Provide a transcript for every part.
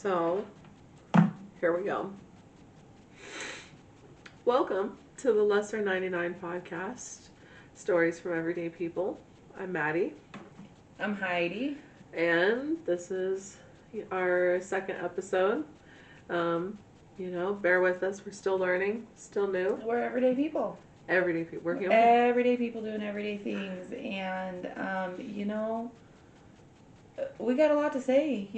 So, here we go. Welcome to the Lesser 99 podcast, Stories from Everyday People. I'm Maddie. I'm Heidi. And this is our second episode. Bear with us. We're still learning, still new. We're everyday people. Everyday people. We're human. Everyday people doing everyday things. And, we got a lot to say.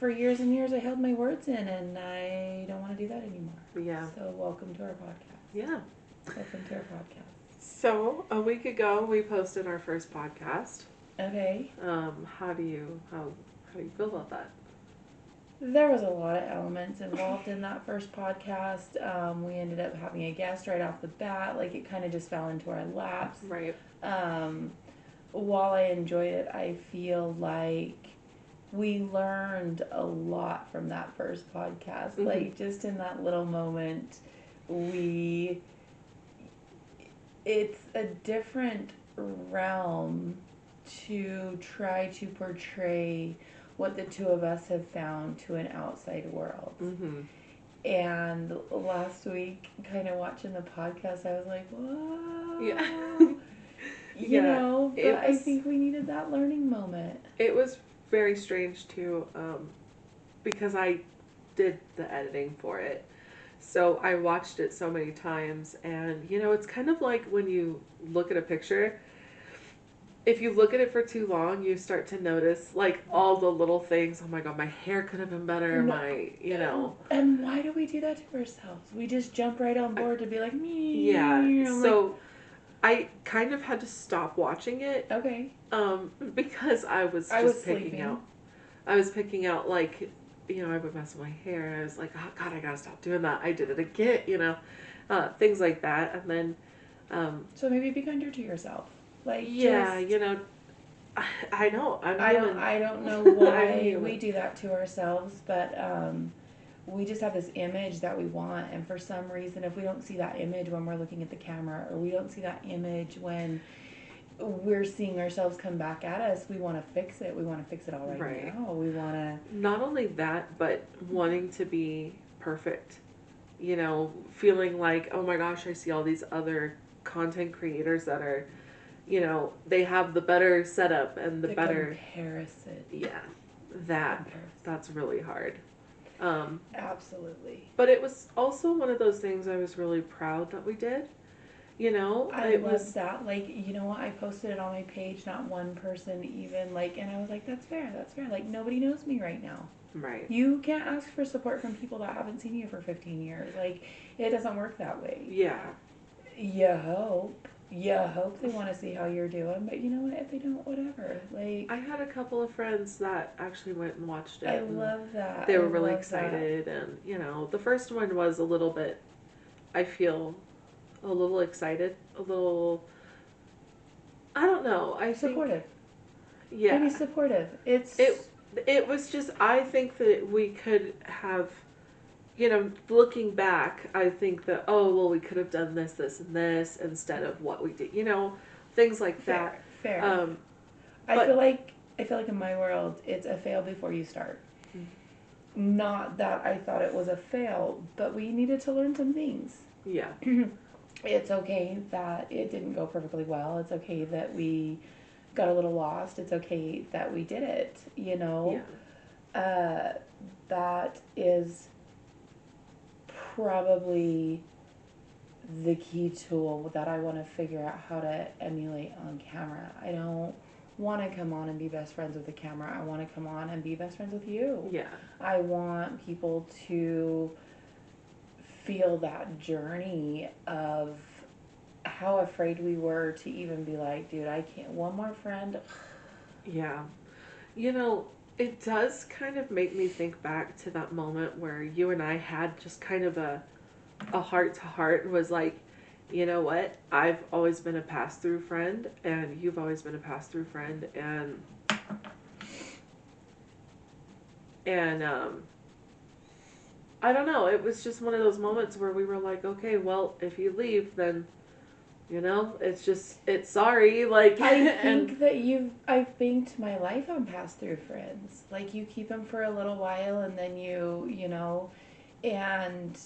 For years and years, I held my words in, and I don't want to do that anymore. Yeah. So, welcome to our podcast. Yeah. Welcome to our podcast. So, a week ago, we posted our first podcast. Okay. How do you feel about that? There was a lot of elements involved in that first podcast. We ended up having a guest right off the bat. Like, it kind of just fell into our laps. Right. While I enjoyed it, I feel like we learned a lot from that first podcast. Mm-hmm. Like, just in that little moment, it's a different realm to try to portray what the two of us have found to an outside world. Mm-hmm. And last week, kind of watching the podcast, I was like, whoa. Yeah. But I think we needed that learning moment. It was very strange too, because I did the editing for it. So I watched it so many times, and it's kind of like when you look at a picture. If you look at it for too long, you start to notice like all the little things. Oh my god, my hair could have been better. And why do we do that to ourselves? We just jump right on board to be like me. Yeah. So I kind of had to stop watching it. Okay. Because I was picking out like, I would mess with my hair, and I was like, oh god, I gotta stop doing that. I did it again, things like that, and then. So maybe be kinder to yourself. Like, yeah, I know. I don't know why we do that to ourselves, but we just have this image that we want, and for some reason, if we don't see that image when we're looking at the camera, or we don't see that image when we're seeing ourselves come back at us, we want to fix it. We want to fix it all right now. We want to... Not only that, but wanting to be perfect. Feeling like, oh my gosh, I see all these other content creators that are... they have the better setup and the better comparison. Yeah, that's really hard. Absolutely. But it was also one of those things I was really proud that we did. I love that. Like, I posted it on my page. Not one person even and I was like, that's fair. Like, nobody knows me right now. Right. You can't ask for support from people that haven't seen you for 15 years. Like, it doesn't work that way. Yeah. You hope they want to see how you're doing, but you know what? If they don't, whatever. Like, I had a couple of friends that actually went and watched it. I love that. They were really excited, and the first one was a little bit. I feel a little excited, a little. I don't know. Supportive. Yeah. Maybe supportive. It was just. I think that we could have. Looking back, I think that, we could have done this, this, and this instead of what we did. Things like that. Fair. I feel like in my world, it's a fail before you start. Mm-hmm. Not that I thought it was a fail, but we needed to learn some things. Yeah. It's okay that it didn't go perfectly well. It's okay that we got a little lost. It's okay that we did it, Yeah. That is probably the key tool that I want to figure out how to emulate on camera. I don't want to come on and be best friends with the camera. I want to come on and be best friends with you. Yeah. I want people to feel that journey of how afraid we were to even be like, dude, I can't, one more friend. Yeah. It does kind of make me think back to that moment where you and I had just kind of a heart-to-heart and was like, you know what? I've always been a pass-through friend, and you've always been a pass-through friend, and I don't know. It was just one of those moments where we were like, okay, well, if you leave, then You know, it's sorry, like, I and think that I've banked my life on pass-through friends. Like, you keep them for a little while and then you know, and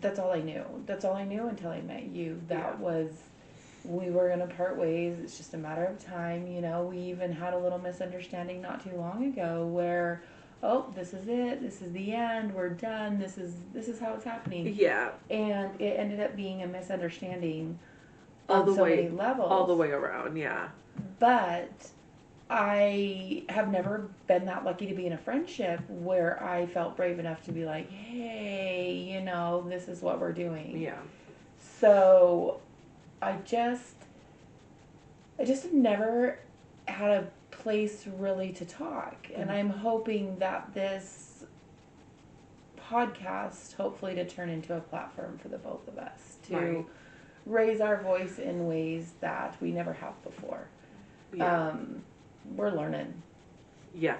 that's all I knew. That's all I knew until I met you. That was, we were going to part ways. It's just a matter of time. You know, we even had a little misunderstanding not too long ago where, oh, this is it. This is the end. We're done. This is how it's happening. yeah, And it ended up being a misunderstanding all on the so way, many levels. all the way around, yeah. But I have never been that lucky to be in a friendship where I felt brave enough to be like, hey, you know, this is what we're doing. Yeah. So I just have never had a place really to talk. And I'm hoping that this podcast, hopefully to turn into a platform for the both of us to raise our voice in ways that we never have before. Yeah. We're learning. Yeah.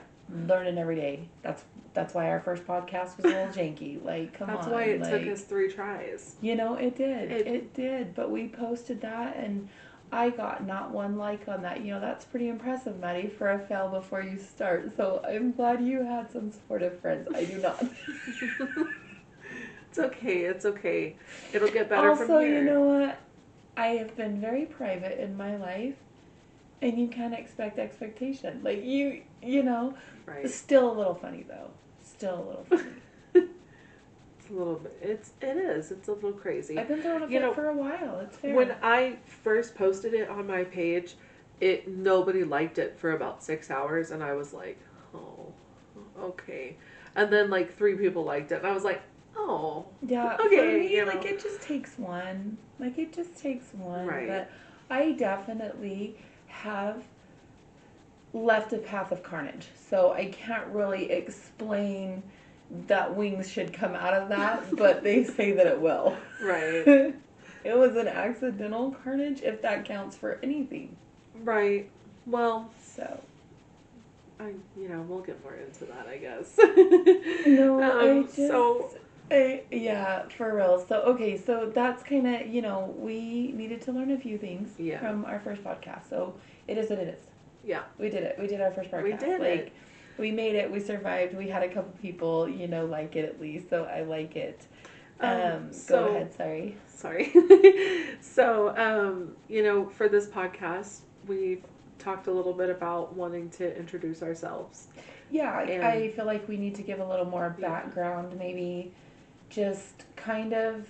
Learning every day. That's why our first podcast was a little janky. Like, come on. That's why it took us 3 tries. You know, it did. It did. But we posted that and I got not one like on that. You know, that's pretty impressive, Maddie, for a fail before you start. So I'm glad you had some supportive friends. I do not. It's okay. It's okay. It'll get better from here. Also, you know what? I have been very private in my life. And you can't expect expectation. Like, you know. Right. Still a little funny, though. Still a little funny. It's a little bit. It is. It's a little crazy. I've been throwing a fit for a while. It's fair. When I first posted it on my page, nobody liked it for about 6 hours. And I was like, oh, okay. And then, like, 3 people liked it. And I was like, oh. Yeah. Okay. For me, you know. like, it just takes one. Like, it just takes one. Right. But I definitely have left a path of carnage. So I can't really explain that wings should come out of that, but they say that it will. Right. It was an accidental carnage, if that counts for anything. Right. Well, so we'll get more into that, I guess. No, yeah, for real. So, okay, so that's kind of, we needed to learn a few things from our first podcast. So, it is what it is. Yeah. We did it. We did our first podcast. We did it. We made it. We survived. We had a couple people, like it at least. So, I like it. Go ahead. Sorry. So, for this podcast, we talked a little bit about wanting to introduce ourselves. Yeah, I feel like we need to give a little more background, maybe just kind of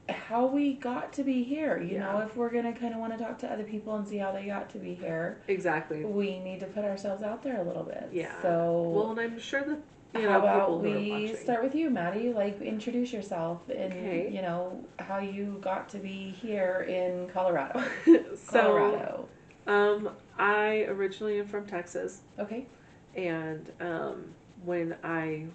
how we got to be here. You know, if we're going to kind of want to talk to other people and see how they got to be here. Exactly. We need to put ourselves out there a little bit. Yeah. So, well, and I'm sure that, how about people who are watching. Start with you, Maddie? Like, introduce yourself and, how you got to be here in Colorado. Colorado. I originally am from Texas. Okay. And when I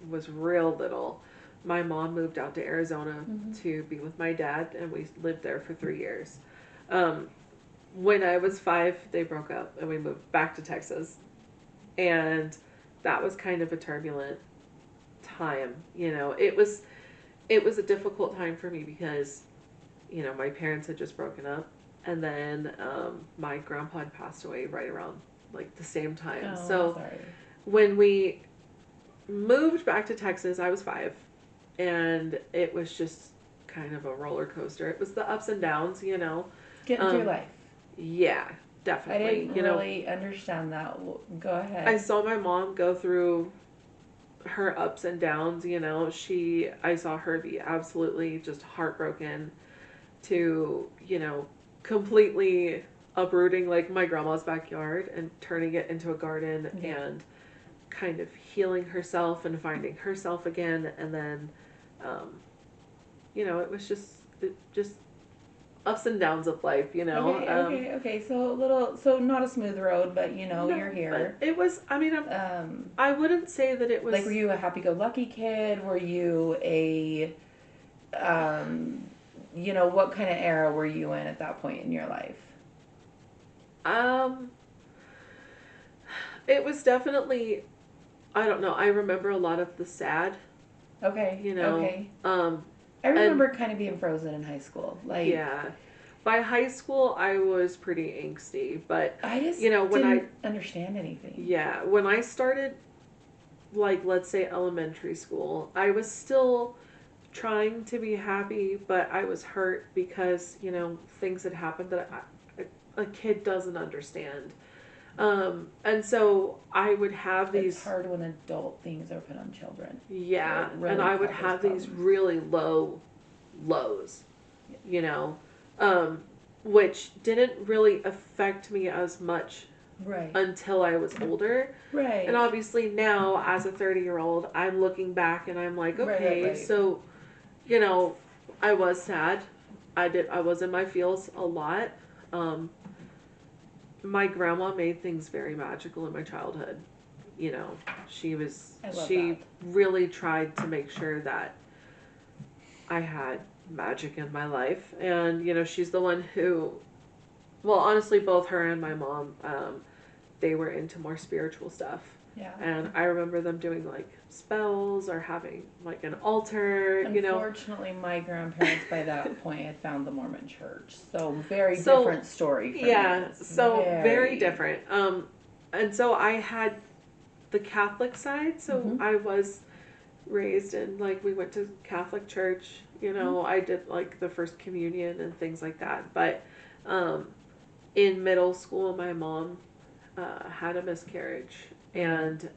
was real little, my mom moved out to Arizona to be with my dad, and we lived there for 3 years. When I was 5, they broke up, and we moved back to Texas. And that was kind of a turbulent time. It was a difficult time for me because, my parents had just broken up. And then my grandpa had passed away right around like the same time. Oh, so sorry. When we moved back to Texas, I was 5, and it was just kind of a roller coaster. It was the ups and downs, Getting through life. Yeah, definitely. I didn't really understand that. Go ahead. I saw my mom go through her ups and downs. I saw her be absolutely just heartbroken to, completely uprooting like my grandma's backyard and turning it into a garden and kind of healing herself and finding herself again. And then, it was just ups and downs of life, Okay. So not a smooth road, but no, you're here. It was, I wouldn't say that it was. Like, were you a happy-go-lucky kid? Were you a, what kind of era were you in at that point in your life? It was definitely, I don't know. I remember a lot of the sad. Okay. Okay. I remember kind of being frozen in high school. Like, yeah. By high school, I was pretty angsty, but I just when didn't understand anything. Yeah, when I started, like, let's say elementary school, I was still trying to be happy, but I was hurt because, things had happened that a kid doesn't understand. And so I would have these. It's hard when adult things are put on children. Yeah, really and I would causes have these problems. really low lows, you know, um, which didn't really affect me as much Right. until I was older. Right. And obviously now, as a 30-year-old, I'm looking back and I'm like, okay, Right. so, I was sad. I was in my feels a lot. Um, my grandma made things very magical in my childhood. She I love she that. really tried to make sure that I had magic in my life. And, she's the one who, well, honestly, both her and my mom, they were into more spiritual stuff. Yeah. And I remember them doing like spells or having like an altar, Unfortunately, my grandparents by that point had found the Mormon church. So very different story for Yeah, me. so very different. And so I had the Catholic side, so I was raised in, like, we went to Catholic church, I did like the first communion and things like that. But in middle school, my mom had a miscarriage, and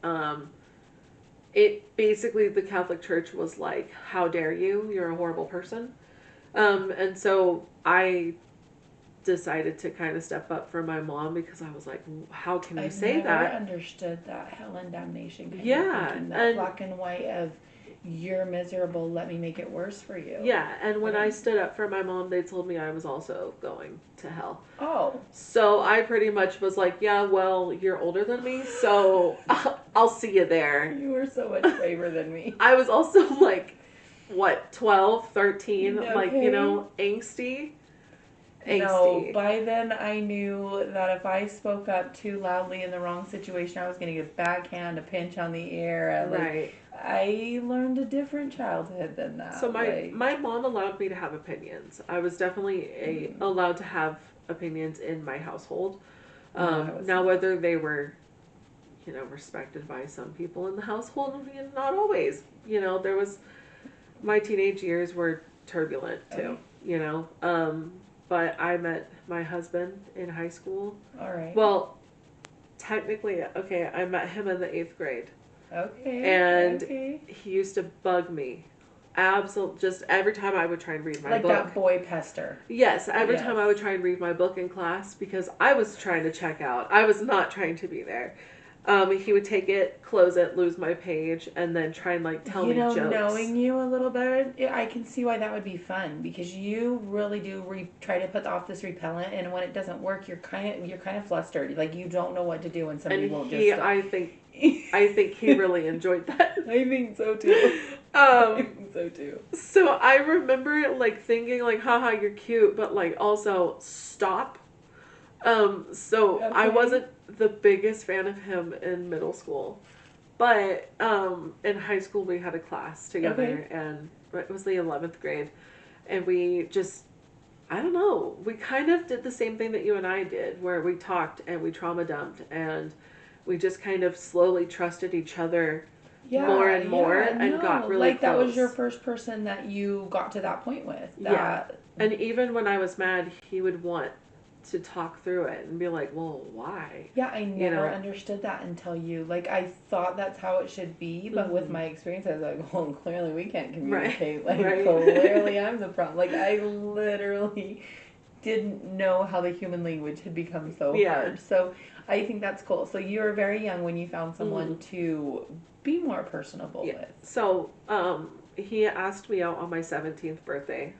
it basically, the Catholic Church was like, how dare you, you're a horrible person. And so I decided to kind of step up for my mom, because I was like, how can you say that? I never understood that hell and damnation kind of thinking, that and black and white of, you're miserable, let me make it worse for you. Yeah, and when I stood up for my mom, they told me I was also going to hell. Oh. So I pretty much was like, yeah, well, you're older than me, so I'll see you there. You were so much braver than me. I was also like, 12, 13, Okay. like, angsty. No, by then I knew that if I spoke up too loudly in the wrong situation, I was going to get a backhand, a pinch on the ear. Right. I learned a different childhood than that. So my mom allowed me to have opinions. I was definitely allowed to have opinions in my household. Now, whether they were, respected by some people in the household, not always. There was, my teenage years were turbulent too, but I met my husband in high school. All right. Well, technically, okay, I met him in the 8th grade. Okay. And he used to bug me. Absolutely. Just every time I would try and read my book. Like that boy pester. Yes, every time I would try and read my book in class, because I was trying to check out. I was not trying to be there. He would take it, close it, lose my page, and then try and tell me jokes. Knowing you a little better, I can see why that would be fun, because you really do try to put off this repellent, and when it doesn't work, you're kind of flustered. Like, you don't know what to do when somebody won't just stop. I think he really enjoyed that. I think so too. I think so too. So I remember thinking haha, you're cute, but also stop. So I wasn't the biggest fan of him in middle school, but in high school we had a class together, and it was the 11th grade, and we just, I don't know, we kind of did the same thing that you and I did, where we talked and we trauma dumped, and we just kind of slowly trusted each other more and more, and got really close. That was your first person that you got to that point with. And even when I was mad, he would want to talk through it and be like, well, why? Yeah, I never understood that until you. I thought that's how it should be, but with my experience, I was like, well, clearly we can't communicate. Clearly I'm the problem. I literally didn't know how the human language had become so hard. So I think that's cool. So you were very young when you found someone to be more personable with. So he asked me out on my 17th birthday.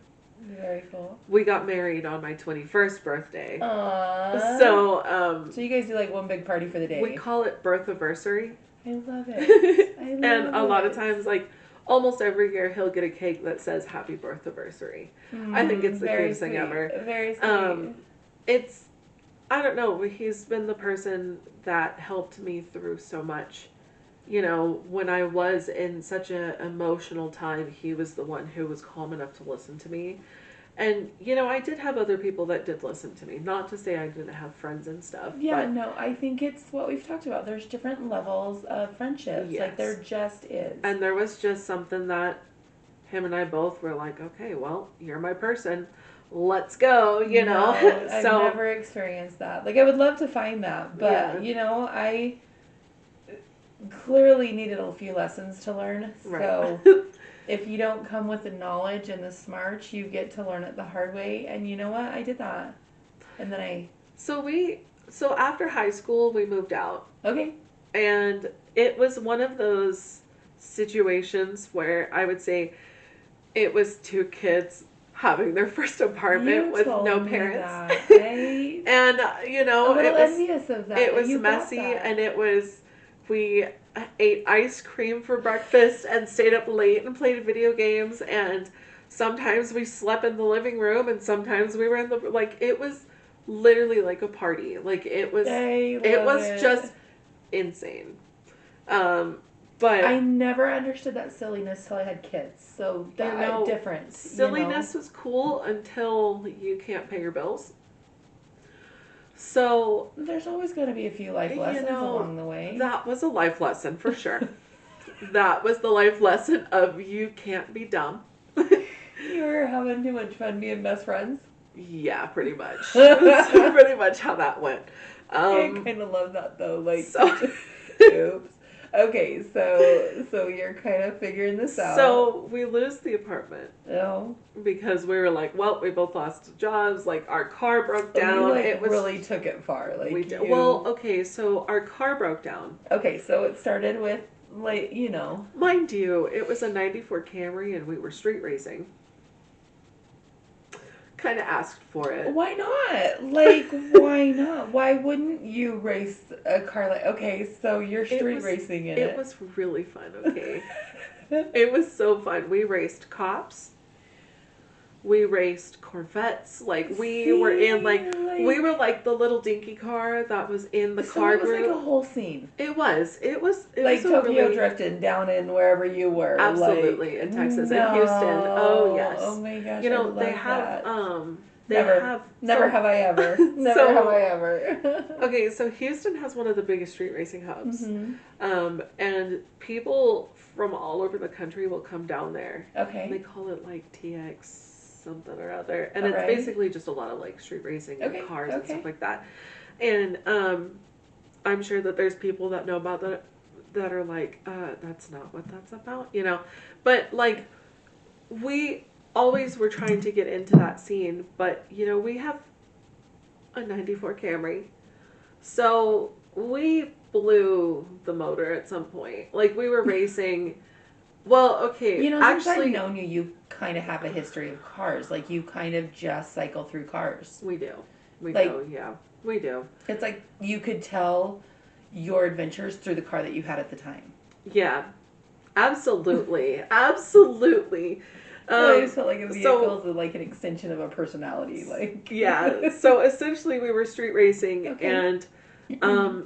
Very cool. We got married on my 21st birthday. Aww. So you guys do one big party for the day. We call it birth-iversary. I love it. And a lot of times, almost every year, he'll get a cake that says happy birth-iversary. I think it's the cutest thing ever. Very sweet. I don't know, he's been the person that helped me through so much. When I was in such an emotional time, he was the one who was calm enough to listen to me. And, you know, I did have other people that did listen to me. Not to say I didn't have friends and stuff. Yeah, but no, I think it's what we've talked about. There's different levels of friendships. Like, there yes. just is. And there was just something that him and I both were like, okay, well, you're my person. Let's go, you know? No, I've So, never experienced that. Like, I would love to find that, but, yeah. you know, I clearly needed a few lessons to learn. Right. So, if you don't come with the knowledge and the smarts, you get to learn it the hard way. And you know what? I did that. And then So after high school, we moved out. okay. And it was one of those situations where I would say it was two kids having their first apartment You with told no me parents. that. And, you know, A little it was envious of that. it was You got messy, that. and we ate ice cream for breakfast and stayed up late and played video games, and sometimes we slept in the living room, and sometimes we were in the, like, it was literally like a party. Like, it was just insane. But I never understood that silliness till I had kids. So that you know, difference. silliness was cool until you can't pay your bills. So There's always going to be a few life lessons along the way. that was a life lesson for sure. That was the life lesson of you can't be dumb. You were having too much fun being best friends. Yeah, pretty much. That's pretty much how that went. I kind of love that though. Like, So, oops. Okay, so you're kind of figuring this out. so we lose the apartment Oh. because we were like, well, we both lost jobs. Like, our car broke You down. like It was really took it far. Like we did. you- Well, okay, so our car broke down. Okay, so it started with like Mind you, it was a '94 Camry, and we were street racing. Kind of asked for it. Why not? Like, why not? Why wouldn't you race a car like? Okay, so you're street racing in it. It was really fun. Okay, it was so fun. We raced cops. We raced Corvettes. Like, we were in we were like the little dinky car that was in the car it was group. like a whole scene. It was Like a Tokyo really, drifting down in wherever you were. absolutely, like, in Texas, no. in Houston. Oh yes. Oh my gosh. You I know, love they have that. they Never. have Never so- have I ever. Never So- have I ever. Okay, so Houston has one of the biggest street racing hubs. Mhm. And people from all over the country will come down there. Okay. They call it like TX something or other. And All it's right. basically just a lot of like street racing and Okay, cars and okay. stuff like that. And I'm sure that there's people that know about that are like, that's not what that's about, you know. But like, we always were trying to get into that scene, but you know, we have a '94 Camry. So we blew the motor at some point. Like, we were racing. Well, okay. You know, since actually, I've known you, you kind of have a history of cars. Like, you kind of just cycle through cars. we do. We Like- do. Yeah, we do. It's like you could tell your adventures through the car that you had at the time. Yeah, absolutely, absolutely. I just felt like a vehicle so- is like an extension of a personality. Like, Yeah. So essentially, we were street racing, Okay. and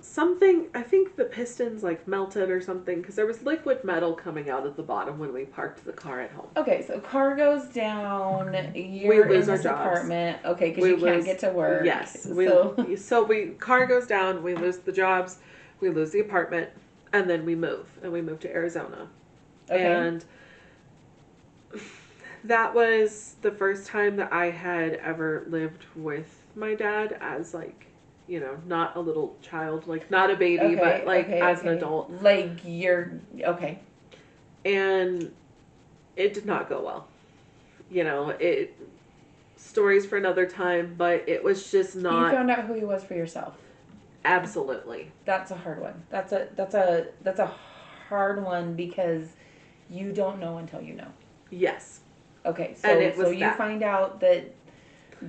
something. I think the pistons like melted or something because there was liquid metal coming out of the bottom when we parked the car at home. Okay, so car goes down. You're lose in our this jobs. apartment. Okay, because We you can't lose- get to work. Yes. So, Car goes down. We lose the jobs. We lose the apartment, and then we move to Arizona, okay. and that was the first time that I had ever lived with my dad as, like, you know, not a little child, like not a baby, Okay, but like okay, as an okay. adult. Like you're okay. And it did not go well. You know, stories for another time, but it was just You not found out who he was for yourself. absolutely. That's a hard one. That's a hard one because you don't know until you know. Yes. Okay, so And it was so you that. find out that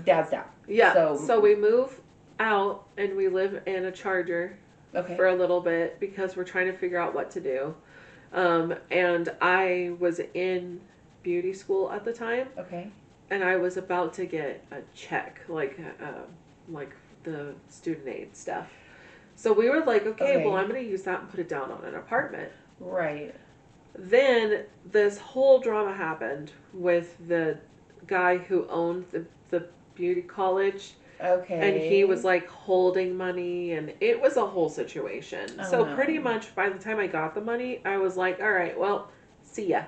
Dad's down. Yeah. So- So we move out and we live in a Charger Okay. for a little bit because we're trying to figure out what to do. And I was in beauty school at the time, Okay. and I was about to get a check, like the student aid stuff. So we were like, okay, well, I'm going to use that and put it down on an apartment. Right. Then this whole drama happened with the guy who owned the beauty college. Okay. And he was like holding money, and it was a whole situation. Oh, so no. pretty much by the time I got the money, I was like, all right, well, see ya.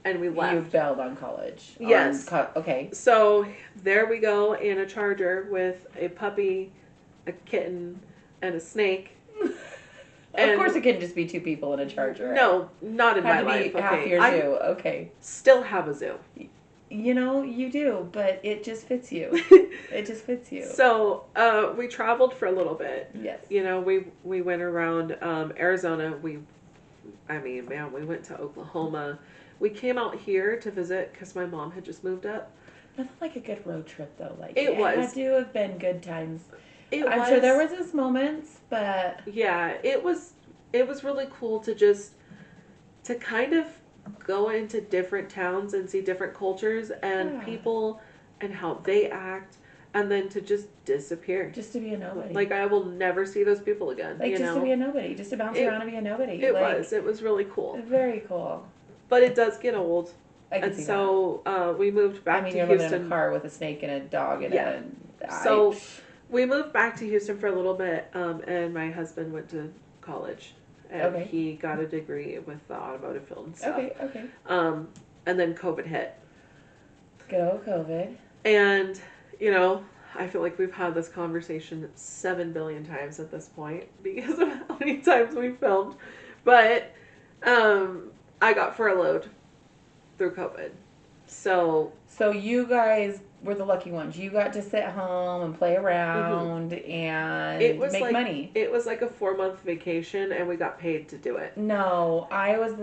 And we left. You bailed on college. Yes. Okay. So there we go in a Charger with a puppy, a kitten, and a snake. Of course, it couldn't just be two people in a Charger. Right? No, not in my life. Half Okay. your zoo. Okay. Still have a zoo. You know, you do, but it just fits you. It just fits you. So we traveled for a little bit. Yes. You know, we went around Arizona. We went to Oklahoma. We came out here to visit because my mom had just moved up. Nothing like a good road trip, though. Like it was. had to have been good times. I'm was. sure there was his moments, but yeah, it was really cool to kind of go into different towns and see different cultures and people and how they act, and then to just disappear. Just to be a nobody. Like, I will never see those people again. Like, to be a nobody. Just to bounce around and be a nobody. It was really cool. Very cool. But it does get old. I can see that. We moved back to Houston. You're living in a car with a snake and a dog and So we moved back to Houston for a little bit, and my husband went to college. And he got a degree with the automotive field and stuff. Okay. And then COVID hit. Good old COVID. And, you know, I feel like we've had this conversation 7 billion times at this point because of how many times we filmed. But I got furloughed through COVID. So you guys were the lucky ones. You got to sit home and play around and make money. It was like a 4-month vacation, and we got paid to do it. No, I was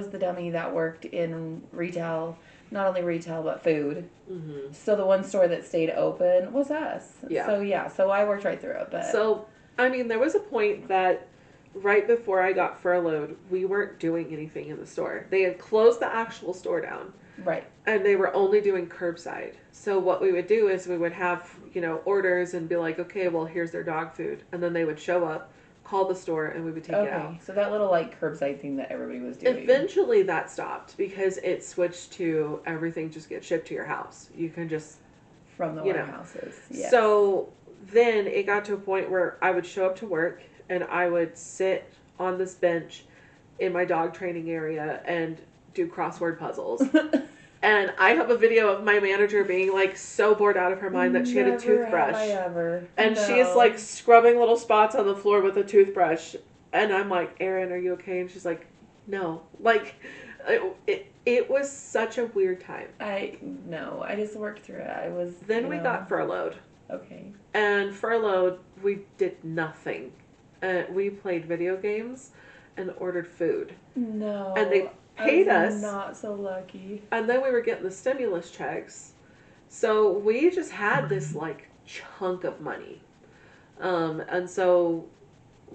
the dummy that worked in retail, not only retail but food. Mm-hmm. So the one store that stayed open was us. Yeah. So I worked right through it. But so I mean, there was a point that right before I got furloughed, we weren't doing anything in the store. They had closed the actual store down. Right. And they were only doing curbside. So what we would do is we would have, orders and be like, okay, well, here's their dog food. And then they would show up, call the store, and we would take it out. So that little, curbside thing that everybody was doing. Eventually that stopped because it switched to everything just gets shipped to your house. You can just... From the warehouses. Yes. So then it got to a point where I would show up to work and I would sit on this bench in my dog training area and do crossword puzzles. And I have a video of my manager being so bored out of her mind that she had a toothbrush. And she's scrubbing little spots on the floor with a toothbrush. And I'm like, Erin, are you okay? And she's like, no. It was such a weird time. I just worked through it. Then we got furloughed. Okay. And furloughed, we did nothing. We played video games and ordered food. No. And they paid us. Not so lucky. And then we were getting the stimulus checks. So we just had this chunk of money. And so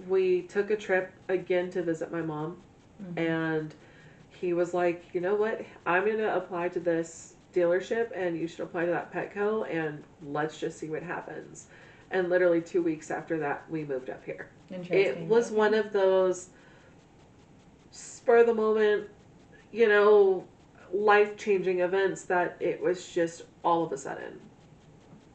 we took a trip again to visit my mom. Mm-hmm. And he was like, you know what? I'm going to apply to this dealership and you should apply to that Petco and let's just see what happens. And literally 2 weeks after that, we moved up here. Interesting. It was one of those spur of the moment, life-changing events that it was just all of a sudden.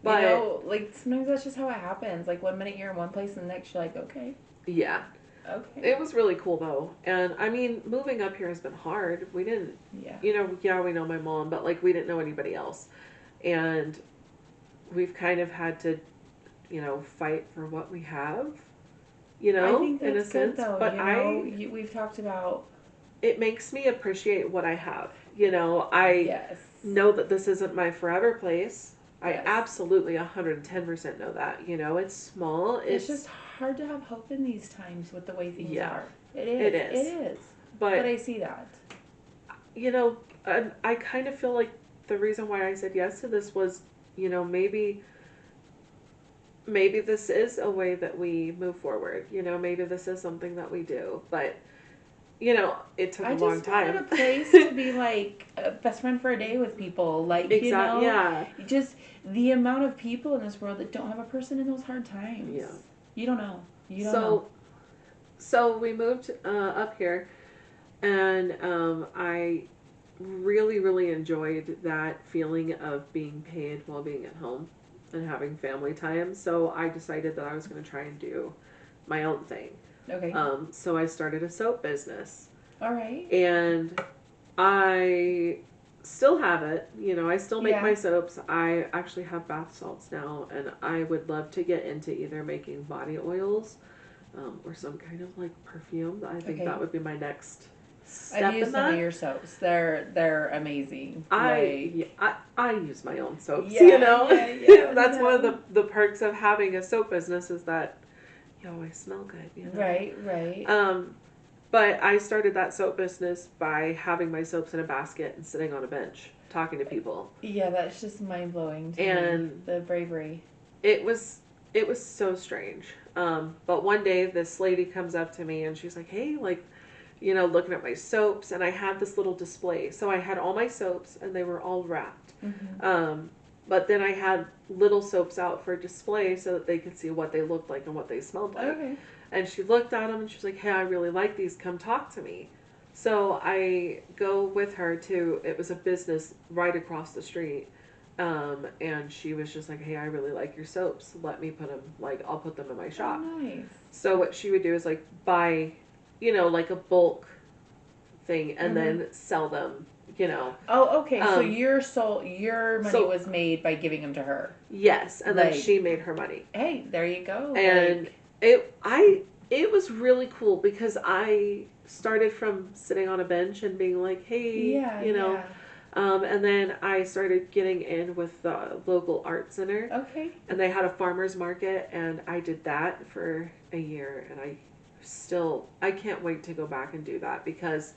But sometimes that's just how it happens. 1 minute you're in one place and the next you're like, okay. Yeah. Okay. It was really cool though. And I mean, moving up here has been hard. We didn't, we know my mom, but we didn't know anybody else. And we've kind of had to, fight for what we have, I think that's in a sense. Good, though. But we've talked about... It makes me appreciate what I have. I know that this isn't my forever place. I absolutely 110% know that. It's small. It's just hard to have hope in these times with the way things are. It is. It is. But I see that. I kind of feel like the reason why I said yes to this was, maybe this is a way that we move forward. Maybe this is something that we do. But, it took a long time. I just wanted a place to be a best friend for a day with people. Just the amount of people in this world that don't have a person in those hard times. Yeah. You don't know. You don't know. So we moved up here, and I really, really enjoyed that feeling of being paid while being at home and having family time. So I decided that I was going to try and do my own thing. Okay. So I started a soap business. All right. And I still have it. You know, I still make my soaps. I actually have bath salts now, and I would love to get into either making body oils or some kind of like perfume. I think that would be my next step. I've used some of your soaps. They're amazing. I use my own soaps. You know, that's one of the perks of having a soap business is that you always smell good. You know? Right. But I started that soap business by having my soaps in a basket and sitting on a bench talking to people. Yeah, that's just mind blowing to me. The bravery. It was so strange. But one day this lady comes up to me and she's like, "Hey, like, you know, looking at my soaps," and I had this little display. So I had all my soaps and they were all wrapped. Mm-hmm. But then I had little soaps out for display so that they could see what they looked like and what they smelled like. Okay. And she looked at them and she was like, "Hey, I really like these. Come talk to me." So I go with her to, it was a business right across the street. And she was just like, "Hey, I really like your soaps. Let me put them, like, I'll put them in my shop." Oh, nice. So what she would do is like buy, you know, like a bulk thing and then sell them, you know. Oh, okay. So your money was made by giving them to her. Yes. And then she made her money. Hey, there you go. And it was really cool because I started from sitting on a bench and being like, "Hey," you know. Yeah. And then I started getting in with the local art center. Okay. And they had a farmer's market, and I did that for a year, and I can't wait to go back and do that because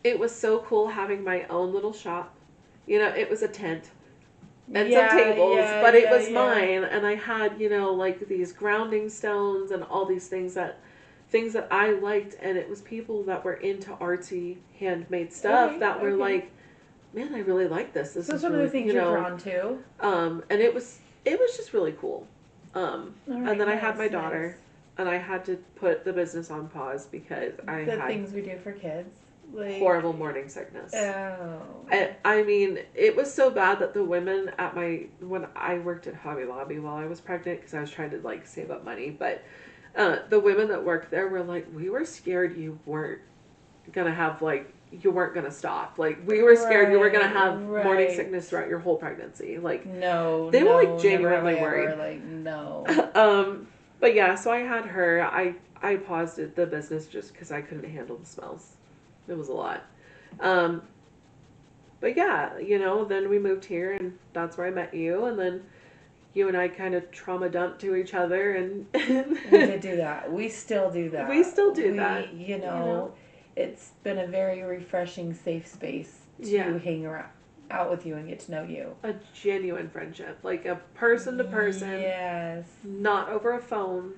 it was so cool having my own little shop. You know, it was a tent and some tables, but it was mine, and I had, you know, like these grounding stones and all these things that I liked, and it was people that were into artsy handmade stuff that were like, "Man, I really like this. This is some really, of the things you're drawn to." And it was just really cool. And then I had my daughter, and I had to put the business on pause because I had things we do for kids. Like, horrible morning sickness. Oh. I mean, it was so bad that the women at when I worked at Hobby Lobby while I was pregnant, because I was trying to like save up money, but the women that worked there were like, "We were scared you weren't gonna have you weren't gonna stop. Like, we were scared you were gonna have morning sickness throughout your whole pregnancy." Like, they were like genuinely worried. Like, no. But yeah, so I had her. I paused the business just because I couldn't handle the smells. It was a lot. But yeah, you know, then we moved here, and that's where I met you, and then you and I kind of trauma dumped to each other, and we did do that. We still do that. We still do that. You know, it's been a very refreshing, safe space to hang out with you and get to know you. A genuine friendship, like a person to person. Yes. Not over a phone.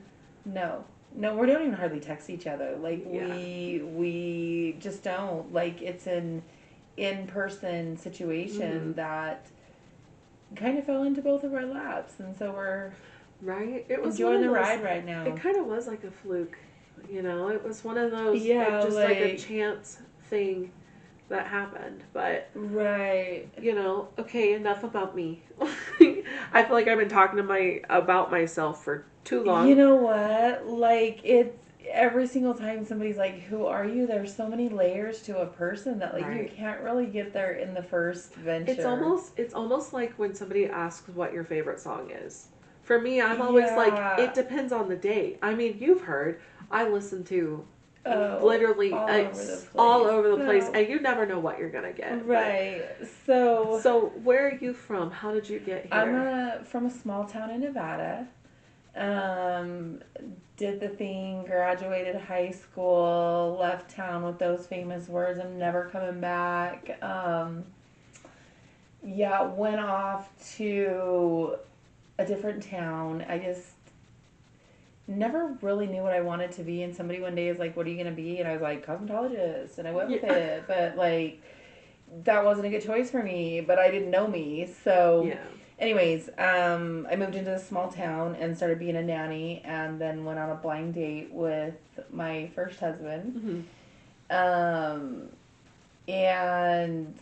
No, we don't even hardly text each other. Like, we just don't. Like, it's an in-person situation that kind of fell into both of our laps, and so we're it was enjoying the ride right now. It kind of was like a fluke, you know. It was one of those just like a chance thing that happened, but you know, okay, enough about me. I feel like I've been talking about myself for too long. You know what? Like, it's every single time somebody's like, "Who are you?" There's so many layers to a person that you can't really get there in the first venture. It's almost like when somebody asks what your favorite song is. For me, I'm always like, it depends on the day. I mean, you've heard, I listen to literally all over the place, and you never know what you're gonna get. Right. So where are you from? How did you get here? I'm from a small town in Nevada. Did the thing, graduated high school, left town with those famous words, "I'm never coming back." Went off to a different town. I just never really knew what I wanted to be, and somebody one day is like, "What are you going to be?" And I was like, "Cosmetologist," and I went with it, but like, that wasn't a good choice for me, but I didn't know me, so anyways, I moved into this small town and started being a nanny, and then went on a blind date with my first husband. and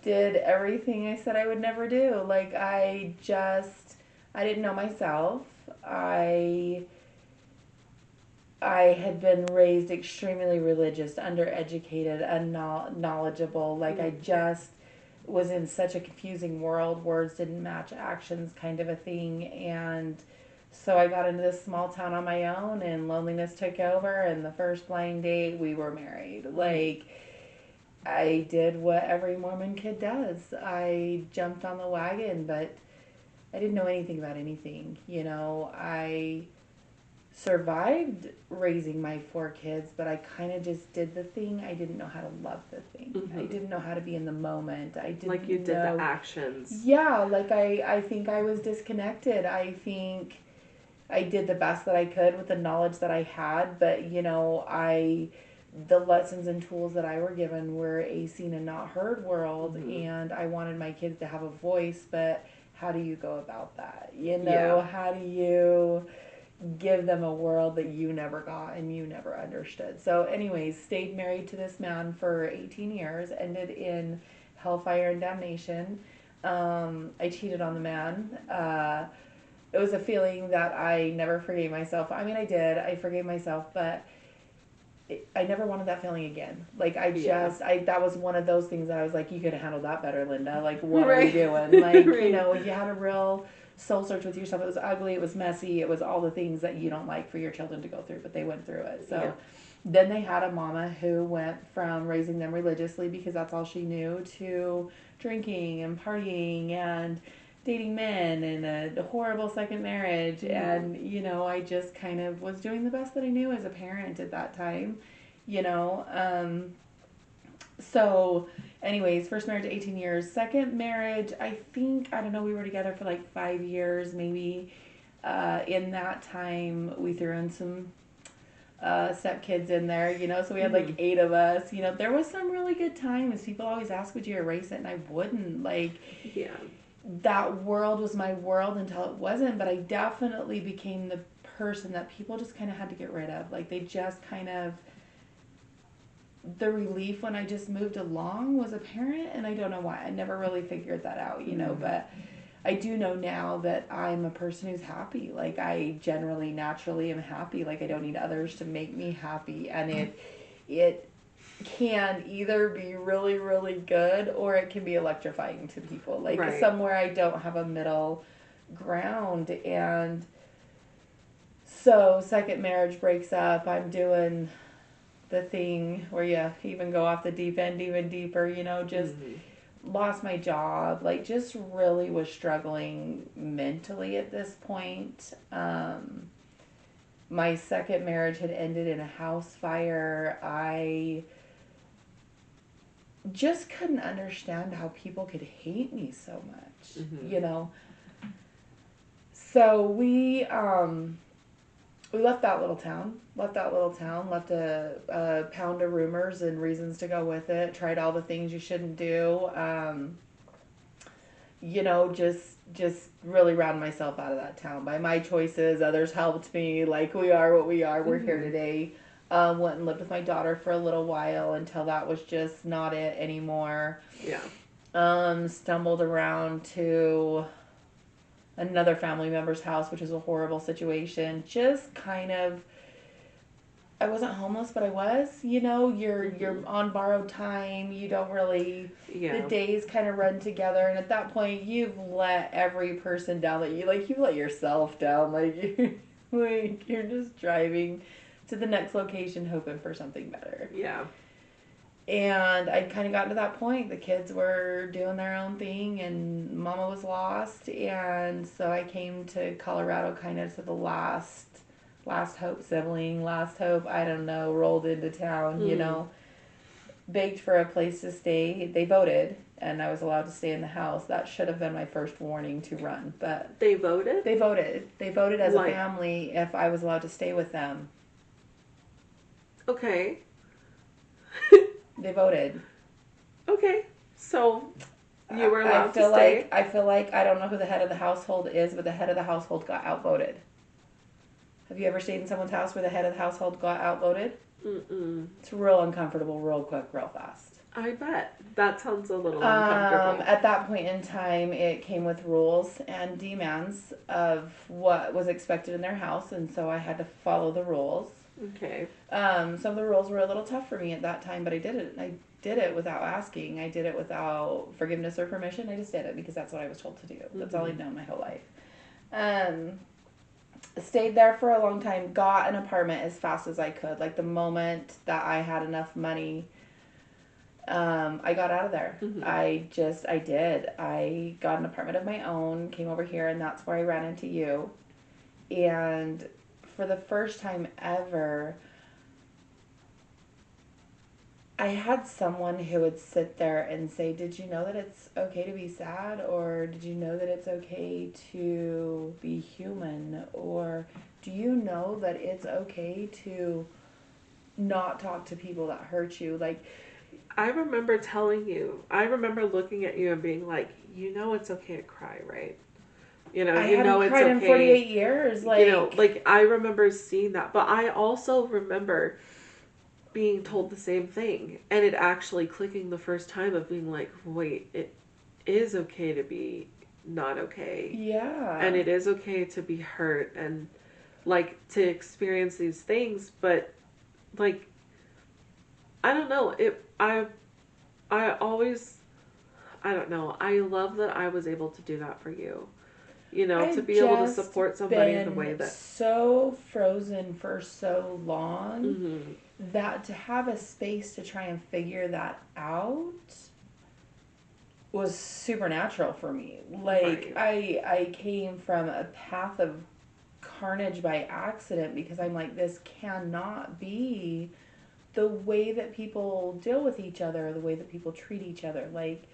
did everything I said I would never do. Like, I didn't know myself. I had been raised extremely religious, undereducated, unknowledgeable. Like, I just was in such a confusing world. Words didn't match actions, kind of a thing. And so I got into this small town on my own, and loneliness took over. And the first blind date, we were married. Like, I did what every Mormon kid does. I jumped on the wagon, but I didn't know anything about anything. You know, I survived raising my 4 kids, but I kind of just did the thing. I didn't know how to love the thing. I didn't know how to be in the moment. I didn't like you did know, the actions. Yeah, like I think I was disconnected. I think I did the best that I could with the knowledge that I had, but you know, the lessons and tools that I were given were a seen and not heard world, and I wanted my kids to have a voice, but how do you go about that? You know, how do you give them a world that you never got and you never understood? So anyways, stayed married to this man for 18 years, ended in hellfire and damnation. I cheated on the man. It was a feeling that I never forgave myself. I mean, I did. I forgave myself, but I never wanted that feeling again. Like, that was one of those things that I was like, you could have handled that better, Linda. Like, what are you doing? Like, you know, you had a real soul search with yourself. It was ugly. It was messy. It was all the things that you don't like for your children to go through, but they went through it. So then they had a mama who went from raising them religiously, because that's all she knew, to drinking and partying and dating men and a horrible second marriage. And, you know, I just kind of was doing the best that I knew as a parent at that time, you know. So anyways, first marriage 18 years. Second marriage, I don't know, we were together for like 5 years maybe. In that time, we threw in some stepkids in there, you know, so we had like 8 of us. You know, there was some really good times. People always ask, would you erase it? And I wouldn't. Like, that world was my world until it wasn't, but I definitely became the person that people just kind of had to get rid of. Like, they just kind of, the relief when I just moved along was apparent, and I don't know why. I never really figured that out, you know, but I do know now that I'm a person who's happy. Like, I generally, naturally am happy. Like, I don't need others to make me happy, and it can either be really, really good, or it can be electrifying to people. Like, somewhere I don't have a middle ground. And so second marriage breaks up. I'm doing the thing where you even go off the deep end even deeper, you know, just lost my job. Like, just really was struggling mentally at this point. My second marriage had ended in a house fire. I just couldn't understand how people could hate me so much, you know. So we left that little town, left a pound of rumors and reasons to go with it, tried all the things you shouldn't do, you know, just really round myself out of that town by my choices. Others helped me. Like, we are what we are. We're here today. Went and lived with my daughter for a little while until that was just not it anymore. Stumbled around to another family member's house, which is a horrible situation. Just kind of, I wasn't homeless, but I was, you know, you're on borrowed time. You don't really, the days kind of run together. And at that point, you've let every person down that you, like, you've let yourself down. Like, you're just driving to the next location hoping for something better. And I'd kind of gotten to that point. The kids were doing their own thing, and Mama was lost. And so I came to Colorado kind of to the last hope sibling, last hope, I don't know, rolled into town, you know, begged for a place to stay. They voted, and I was allowed to stay in the house. That should have been my first warning to run. But They voted? They voted as a family if I was allowed to stay with them. Okay. They voted. Okay. So you were allowed to stay? I feel like, I don't know who the head of the household is, but the head of the household got outvoted. Have you ever stayed in someone's house where the head of the household got outvoted? It's real uncomfortable, real quick, real fast. I bet. That sounds a little uncomfortable. At that point in time, it came with rules and demands of what was expected in their house, and so I had to follow the rules. Okay. Some of the rules were a little tough for me at that time, but I did it. I did it without asking. I did it without forgiveness or permission. I just did it because that's what I was told to do. That's all I'd known my whole life. Stayed there for a long time. Got an apartment as fast as I could. Like the moment that I had enough money, I got out of there. I did. I got an apartment of my own. Came over here, and that's where I ran into you. And for the first time ever, I had someone who would sit there and say, did you know that it's okay to be sad? Or did you know that it's okay to be human? Or do you know that it's okay to not talk to people that hurt you? Like, I remember telling you, I remember looking at you and being like, you know it's okay to cry, right? You know, I you know hadn't it's cried okay. in 48 years. Like, you know, like I remember seeing that, but I also remember being told the same thing, and it actually clicking the first time of being like, wait, it is okay to be not okay. yeah. And it is okay to be hurt and like to experience these things, but like I don't know, I always, I don't know, I love that I was able to do that for you. You know, to be able to support somebody in the way that so frozen for so long mm-hmm. that to have a space to try and figure that out was supernatural for me. Like, right. I came from a path of carnage by accident because I'm like, this cannot be the way that people deal with each other, the way that people treat each other. Like,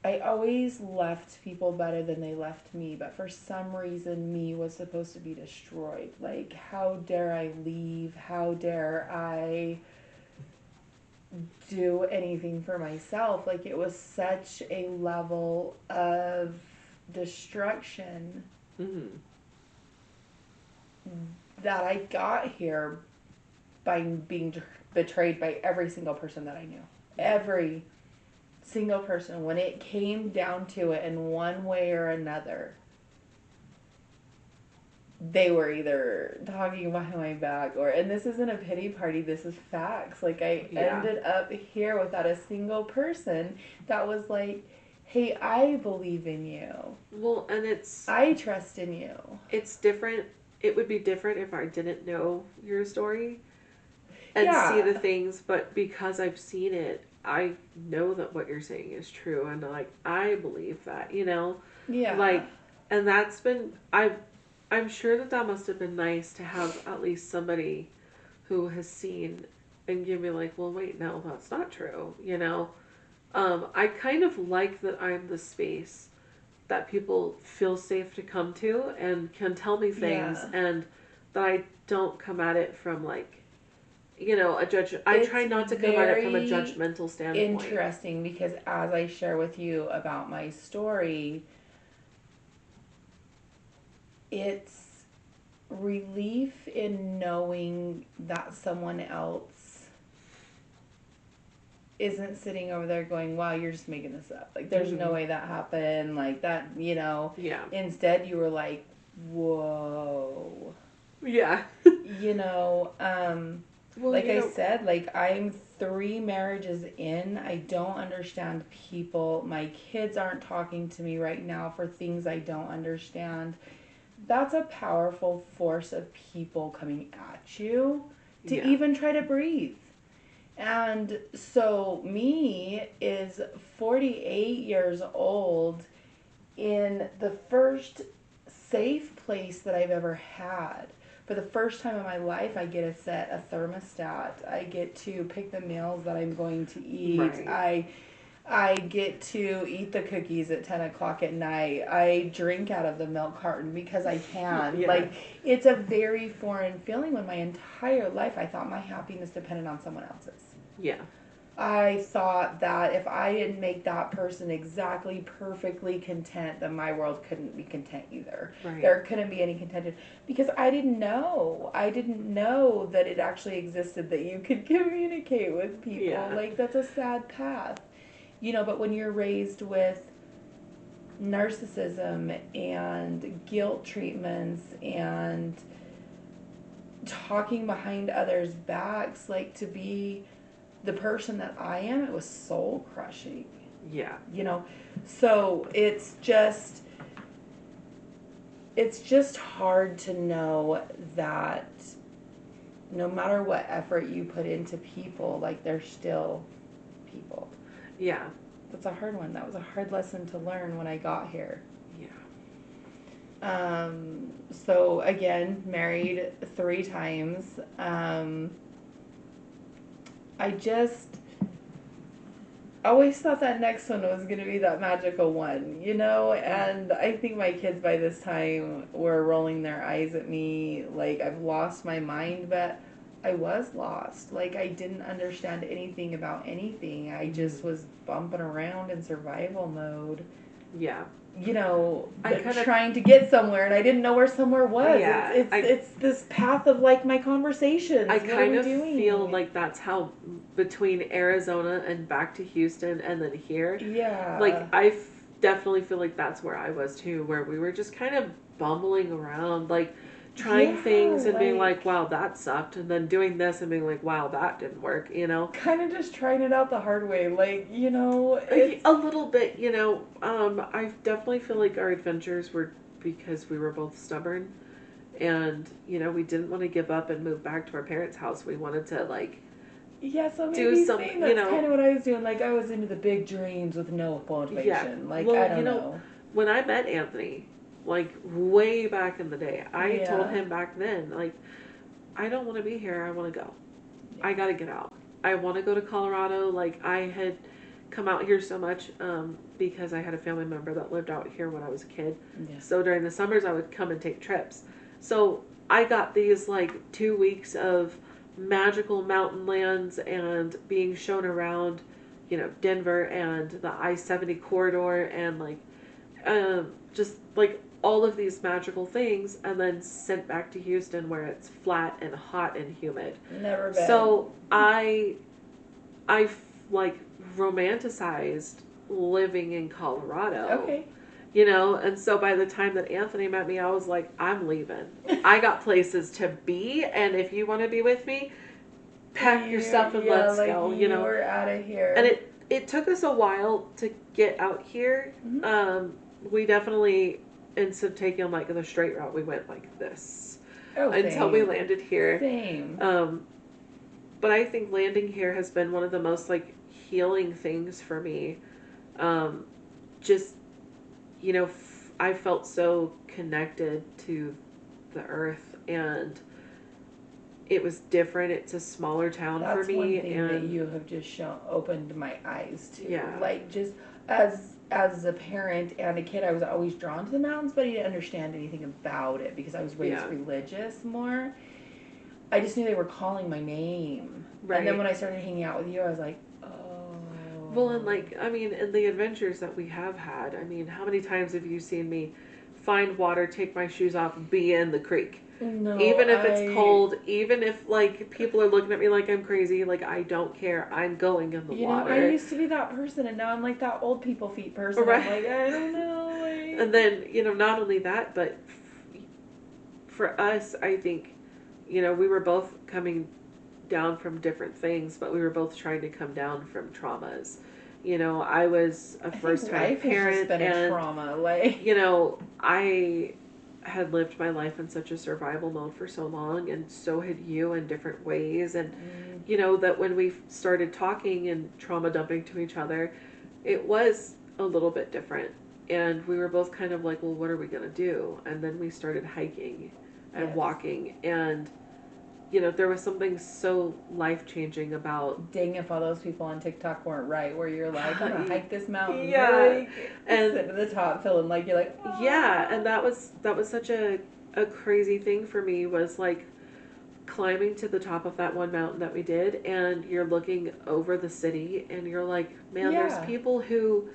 I always left people better than they left me, but for some reason me was supposed to be destroyed. Like, how dare I leave? How dare I do anything for myself? Like, it was such a level of destruction that I got here by being betrayed by every single person that I knew. Every single person. When it came down to it in one way or another, they were either talking behind my back or, and this isn't a pity party, this is facts. Like, I ended up here without a single person that was like, hey, I believe in you. Well, and I trust in you. It's different. It would be different if I didn't know your story and see the things, but because I've seen it, I know that what you're saying is true, and like I believe that, you know, like, and that's been I'm sure that must have been nice to have at least somebody who has seen and give me like, well, wait, no, that's not true, you know. I kind of like that I'm the space that people feel safe to come to and can tell me things, and that I don't come at it from like, you know, a judge. I try not to come at it from a judgmental standpoint. Interesting, because as I share with you about my story, it's relief in knowing that someone else isn't sitting over there going, wow, you're just making this up. Like, there's no way that happened. Like, that, you know. Yeah. Instead, you were like, whoa. Yeah. You know, well, like I said, like, I'm 3 marriages in. I don't understand people. My kids aren't talking to me right now for things I don't understand. That's a powerful force of people coming at you to even try to breathe. And so me is 48 years old in the first safe place that I've ever had. For the first time in my life, I get to set a thermostat. I get to pick the meals that I'm going to eat. Right. I get to eat the cookies at 10 o'clock at night. I drink out of the milk carton because I can. Like, it's a very foreign feeling when my entire life I thought my happiness depended on someone else's. Yeah. I thought that if I didn't make that person exactly perfectly content, then my world couldn't be content either. Right. There couldn't be any contention because I didn't know. I didn't know that it actually existed, that you could communicate with people. Yeah. Like, that's a sad path. You know, but when you're raised with narcissism and guilt treatments and talking behind others' backs, like, to be the person that I am, it was soul crushing. Yeah. You know, so it's just hard to know that no matter what effort you put into people, like, they're still people. Yeah. That's a hard one. That was a hard lesson to learn when I got here. Yeah. So again, married 3 times. I just always thought that next one was going to be that magical one, you know? And I think my kids by this time were rolling their eyes at me like I've lost my mind, but I was lost. Like, I didn't understand anything about anything. I just was bumping around in survival mode. Yeah. You know, trying to get somewhere, and I didn't know where somewhere was. Yeah, it's this path of, like, my conversations. I kind of feel like that's how, between Arizona and back to Houston and then here. Yeah. Like, I definitely feel like that's where I was too, where we were just kind of bumbling around, like, trying things and being like, wow, that sucked, and then doing this and being like, wow, that didn't work, you know? Kind of just trying it out the hard way, like, you know, a little bit, you know. I definitely feel like our adventures were because we were both stubborn, and, you know, we didn't want to give up and move back to our parents' house. We wanted to, like, so maybe do something. That's kind of what I was doing. Like, I was into the big dreams with no motivation. Yeah. Like, well, I don't know. When I met Anthony, like, way back in the day, I told him back then, like, I don't want to be here. I want to go. Yeah. I got to get out. I want to go to Colorado. Like, I had come out here so much because I had a family member that lived out here when I was a kid. Yeah. So during the summers, I would come and take trips. So I got these, like, 2 weeks of magical mountain lands and being shown around, you know, Denver and the I-70 corridor and, like, just, like, all of these magical things, and then sent back to Houston where it's flat and hot and humid. Never been. So I like romanticized living in Colorado. Okay. You know, and so by the time that Anthony met me, I was like, I'm leaving. I got places to be, and if you want to be with me, pack your stuff and let's go. You know, we're out of here. And it took us a while to get out here. Mm-hmm. We definitely, instead of taking like the straight route, we went like this until we landed here. Same. But I think landing here has been one of the most, like, healing things for me. Just, you know, I felt so connected to the earth, and it was different. It's a smaller town for me. That's one thing that you have just opened my eyes to. Yeah. Like, just as a parent and a kid, I was always drawn to the mountains, but I didn't understand anything about it because I was raised religious more. I just knew they were calling my name. Right. And then when I started hanging out with you, I was like, oh. Well, and, like, I mean, in the adventures that we have had, I mean, how many times have you seen me find water, take my shoes off, be in the creek? No, even if it's cold, even if, like, people are looking at me like I'm crazy, like, I don't care. I'm going in the water. I used to be that person, and now I'm like that old people feet person. Right. I'm like, I don't know. And then, you know, not only that, but for us, I think, you know, we were both coming down from different things, but we were both trying to come down from traumas. You know, I was a first-time parent, and a trauma. Like, you know, I had lived my life in such a survival mode for so long, and so had you in different ways. And you know, that when we started talking and trauma dumping to each other, it was a little bit different. And we were both kind of like, well, what are we going to do? And then we started hiking and walking, and you know, there was something so life-changing about... Dang, if all those people on TikTok weren't right, where you're like, I'm going to hike this mountain. Yeah. Like, and sit to the top, feeling like you're like, yeah, and that was such a crazy thing for me, was like climbing to the top of that one mountain that we did, and you're looking over the city, and you're like, man, Yeah. there's people who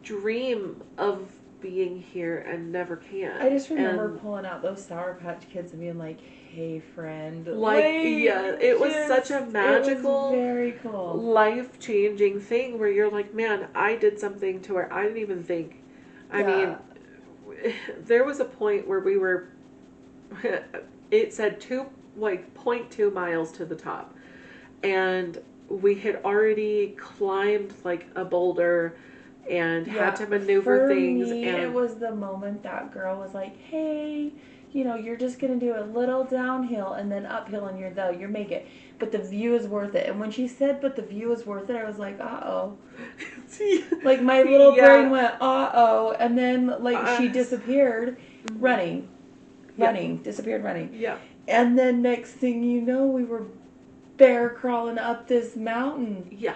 dream of being here and never can. I just remember and, pulling out those Sour Patch Kids and being like, "Hey, friend." like, yeah, it was such a magical, very cool, life-changing thing where you're like, man, I did something to where I didn't even think. I mean, there was a point where we were, it said 0.2 miles to the top, and we had already climbed like a boulder and had to maneuver things. For me, and it was the moment that girl was like, "Hey, you're just gonna do a little downhill and then uphill, and you're make it. But the view is worth it." And when she said, "But the view is worth it," I was like, "Uh-oh." Like my little brain went, "Uh-oh," and then like she disappeared, running, disappeared running. Yeah. And then next thing you know, we were bear crawling up this mountain. Yeah.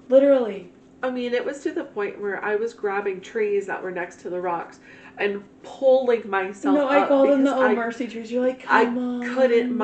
Literally. I mean, it was to the point where I was grabbing trees that were next to the rocks and pulling myself up. No, I called them the Oh Mercy trees. You're like, come on. I couldn't.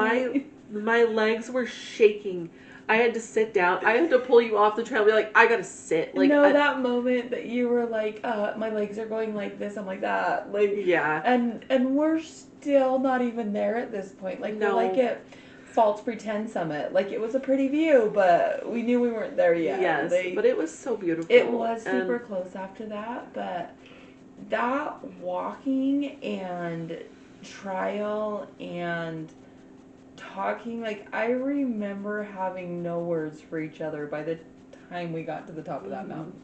My legs were shaking. I had to sit down. I had to pull you off the trail and be like, I gotta sit. Like, that moment that you were like, my legs are going like this. I'm like that. Like, yeah. And we're still not even there at this point. Like, no. We're like at False Pretend Summit. Like, it was a pretty view, but we knew we weren't there yet. Yes, but it was so beautiful. It was super close after that, but that walking and trial and talking, like, I remember having no words for each other by the time we got to the top of that mountain.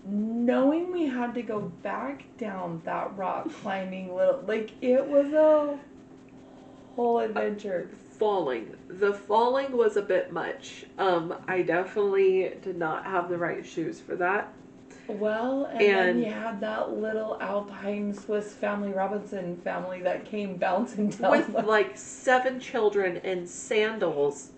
Knowing we had to go back down that rock climbing like, it was a whole adventure. The falling was a bit much. I definitely did not have the right shoes for that. Well, and then you had that little Alpine Swiss family, Robinson family, that came bouncing down. With like 7 children in sandals.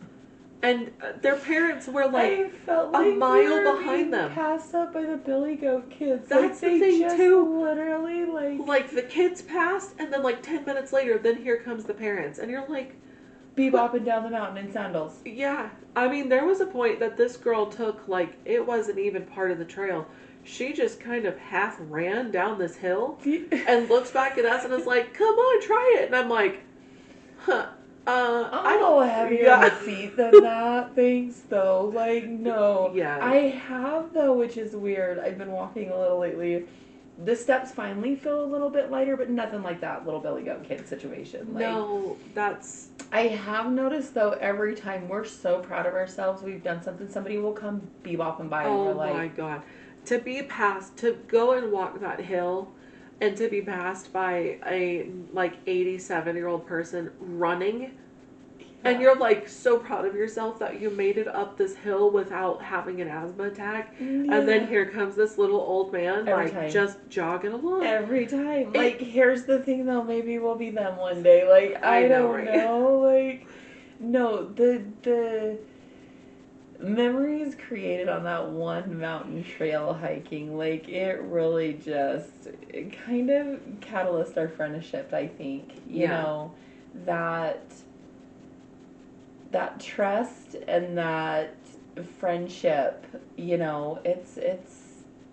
And their parents were like a mile behind them. Passed up by the Billy Goat kids. That's the thing too. Literally, like the kids passed, and then like 10 minutes later, then here comes the parents, and you're like, bebopping down the mountain in sandals. Yeah, I mean, there was a point that this girl took, like, it wasn't even part of the trail. She just kind of half ran down this hill and looks back at us and is like, come on, try it. And I'm like, I don't have heavier on the feet than that. Thanks, though. Like, no. Yeah. I have, though, which is weird. I've been walking a little lately. The steps finally feel a little bit lighter, but nothing like that little Billy Goat Kid situation. Like, no, that's... I have noticed, though, every time we're so proud of ourselves, we've done something, somebody will come bebopping by and we're like... Oh, my God. To go and walk that hill and to be passed by a, like, 87-year-old person running... Yeah. And you're, like, so proud of yourself that you made it up this hill without having an asthma attack. Yeah. And then here comes this little old man, just jogging along. Every time. Like, here's the thing, though. Maybe we'll be them one day. Like, I don't know. Like, no, the memories created on that one mountain trail hiking, like, it really just kind of catalyzed our friendship, I think. You know, that trust and that friendship, you know, it's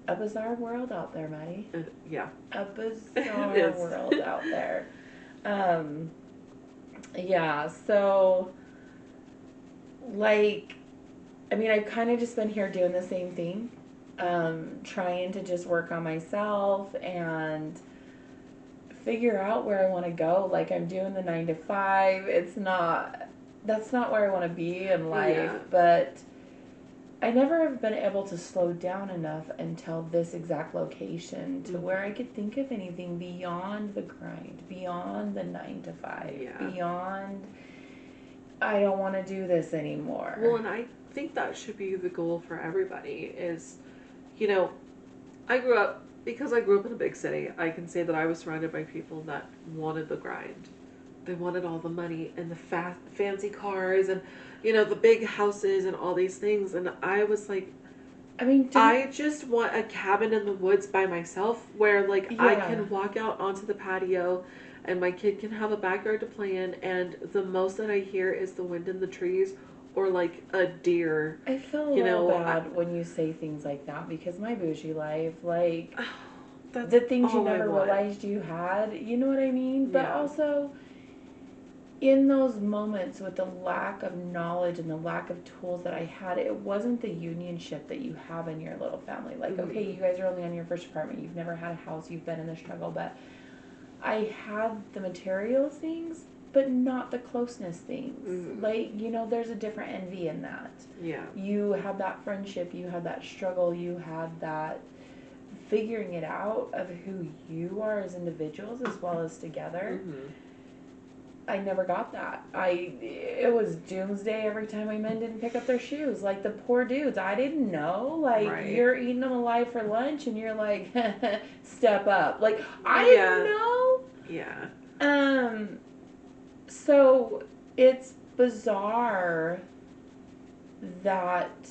a bizarre world out there, Maddie. Yeah. A bizarre world out there. Yeah, so, like, I mean, I've kind of just been here doing the same thing, trying to just work on myself and figure out where I want to go. Like, I'm doing the 9 to 5. That's not where I want to be in life, but I never have been able to slow down enough until this exact location to where I could think of anything beyond the grind, beyond the 9 to 5, beyond, I don't want to do this anymore. Well, and I think that should be the goal for everybody is, you know, because I grew up in a big city, I can say that I was surrounded by people that wanted the grind. They wanted all the money and the fancy cars and, you know, the big houses and all these things. And I was like, I mean, I just want a cabin in the woods by myself where, like, I can walk out onto the patio and my kid can have a backyard to play in, and the most that I hear is the wind in the trees or like a deer. I feel a little bad when you say things like that, because my bougie life, like, that's the things you all I never want. realized you had, you know what I mean? But Yeah. also, in those moments with the lack of knowledge and the lack of tools that I had, it wasn't the unionship that you have in your little family. Like, Mm-hmm. okay, you guys are only on your first apartment, you've never had a house, you've been in the struggle, but I had the material things, but not the closeness things. Mm-hmm. Like, you know, there's a different envy in that. Yeah. You had that friendship, you had that struggle, you had that figuring it out of who you are as individuals as well as together. Mm-hmm. I never got that. It was doomsday every time my men didn't pick up their shoes. Like, the poor dudes, I didn't know. Like, Right. you're eating them alive for lunch and you're like, step up. Like, I didn't know. Yeah. So it's bizarre that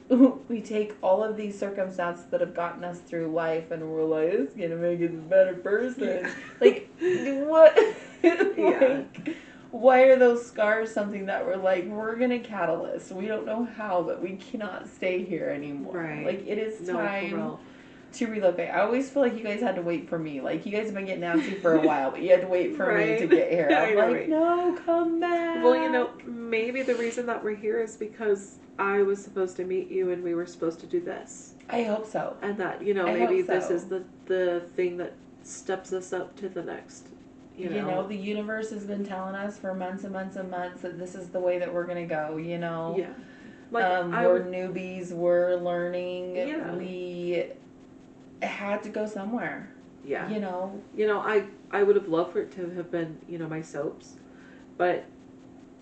we take all of these circumstances that have gotten us through life and we're like, it's gonna make us a better person. Like, what? Yeah. Like, why are those scars something that we're like, we're gonna catalyst? We don't know how, but we cannot stay here anymore. Right. Like, it is No, for time real. to relocate. I always feel like you guys had to wait for me. Like, you guys have been getting antsy for a while, but you had to wait for me to Right. get here. I I'm know, like, right? no, come back. Well, you know, maybe the reason that we're here is because I was supposed to meet you and we were supposed to do this. I hope so. And that, you know, I maybe hope so. this is the thing that steps us up to the next, you know. The universe has been telling us for months and months and months that this is the way that we're going to go, you know. Yeah. Like, we're newbies, we're learning. Yeah. We had to go somewhere. Yeah. You know. You know, I would have loved for it to have been, you know, my soaps. But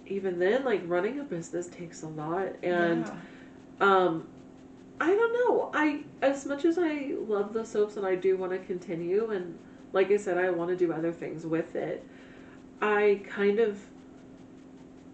even then, like, running a business takes a lot. And, I don't know. As much as I love the soaps and I do want to continue, and like I said, I want to do other things with it, I kind of,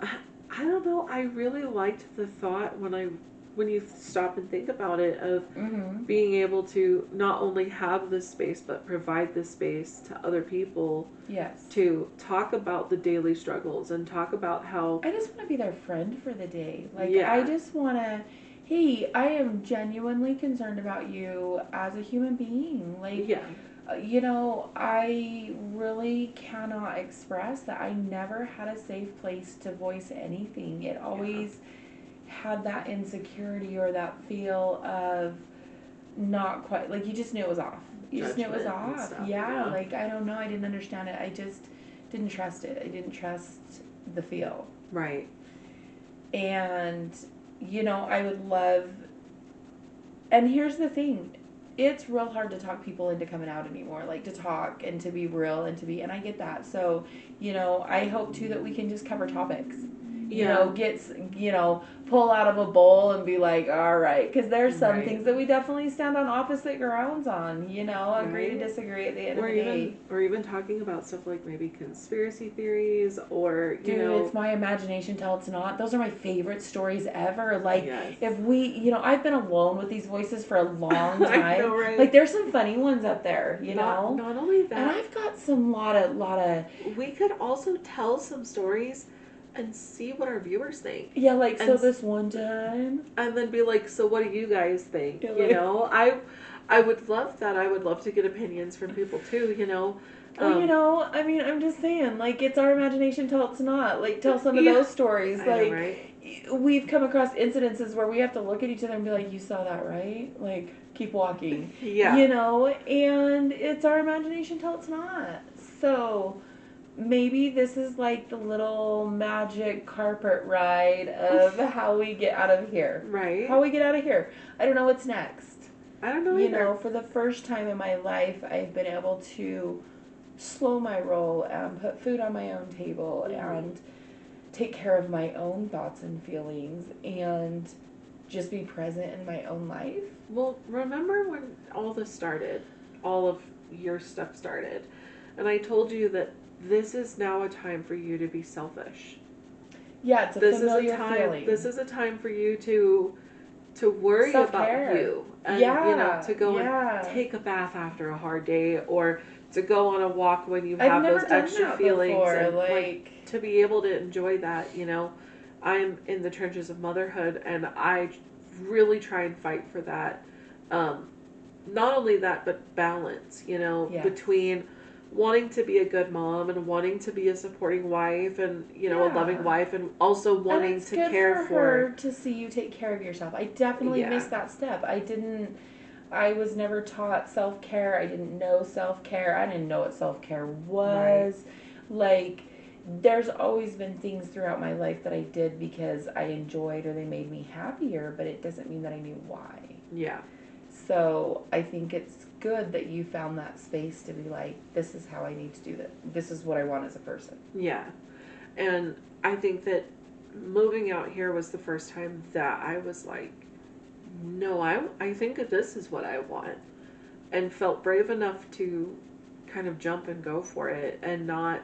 I don't know, I really liked the thought when you stop and think about it of being able to not only have this space but provide this space to other people. Yes. To talk about the daily struggles and talk about how I just want to be their friend for the day. Like, yeah. I just want to, hey, I am genuinely concerned about you as a human being. Like, yeah. You know, I really cannot express that I never had a safe place to voice anything. It always had that insecurity or that feel of not quite, like, you just knew it was off. You just knew it was off. Stuff, yeah, like, I don't know. I didn't understand it. I just didn't trust it. I didn't trust the feel. Right. And, you know, I would love, and here's the thing. It's real hard to talk people into coming out anymore, like, to talk and to be real and to be, and I get that. So, you know, I hope too that we can just cover topics. You know, pull out of a bowl and be like, all right, because there's some things that we definitely stand on opposite grounds on, you know, agree to disagree at the end of the day. Or even talking about stuff like maybe conspiracy theories or, you know. It's my imagination till it's not. Those are my favorite stories ever. Like, yes. if we, you know, I've been alone with these voices for a long time. I know, right? Like, there's some funny ones up there, you know. Not only that. And I've got some lot of. We could also tell some stories and see what our viewers think. Yeah, like, so this one time. And then be like, so what do you guys think? Yeah, you know, I would love that. I would love to get opinions from people too, you know. Well, you know, I mean, I'm just saying, like, it's our imagination till it's not. Like, tell some of those stories. I like, know, right? We've come across incidences where we have to look at each other and be like, you saw that, right? Like, keep walking. Yeah. You know, and it's our imagination till it's not. So maybe this is like the little magic carpet ride of how we get out of here. Right. How we get out of here. I don't know what's next. I don't know You either. know, for the first time in my life, I've been able to slow my roll and put food on my own table and take care of my own thoughts and feelings and just be present in my own life. Well, remember when all this started, all of your stuff started, and I told you that this is now a time for you to be selfish. Yeah, it's a familiar feeling. This is a time for you to worry Self-care. about you. And, you know, to go and take a bath after a hard day, or to go on a walk when you I've have never those done extra that feelings before, and like to be able to enjoy that, I'm in the trenches of motherhood and I really try and fight for that. Not only that, but balance, yeah. between wanting to be a good mom and wanting to be a supporting wife and, a loving wife and also And wanting it's to good care for her to see you take care of yourself. I definitely Yeah. missed that step. I was never taught self-care. I didn't know self-care. I didn't know what self-care was. Like, there's always been things throughout my life that I did because I enjoyed or they made me happier, but it doesn't mean that I knew why. Yeah. So I think it's good that you found that space to be like, this is how I need to do this. This is what I want as a person. Yeah. And I think that moving out here was the first time that I was like, no, I think that this is what I want. And felt brave enough to kind of jump and go for it and not,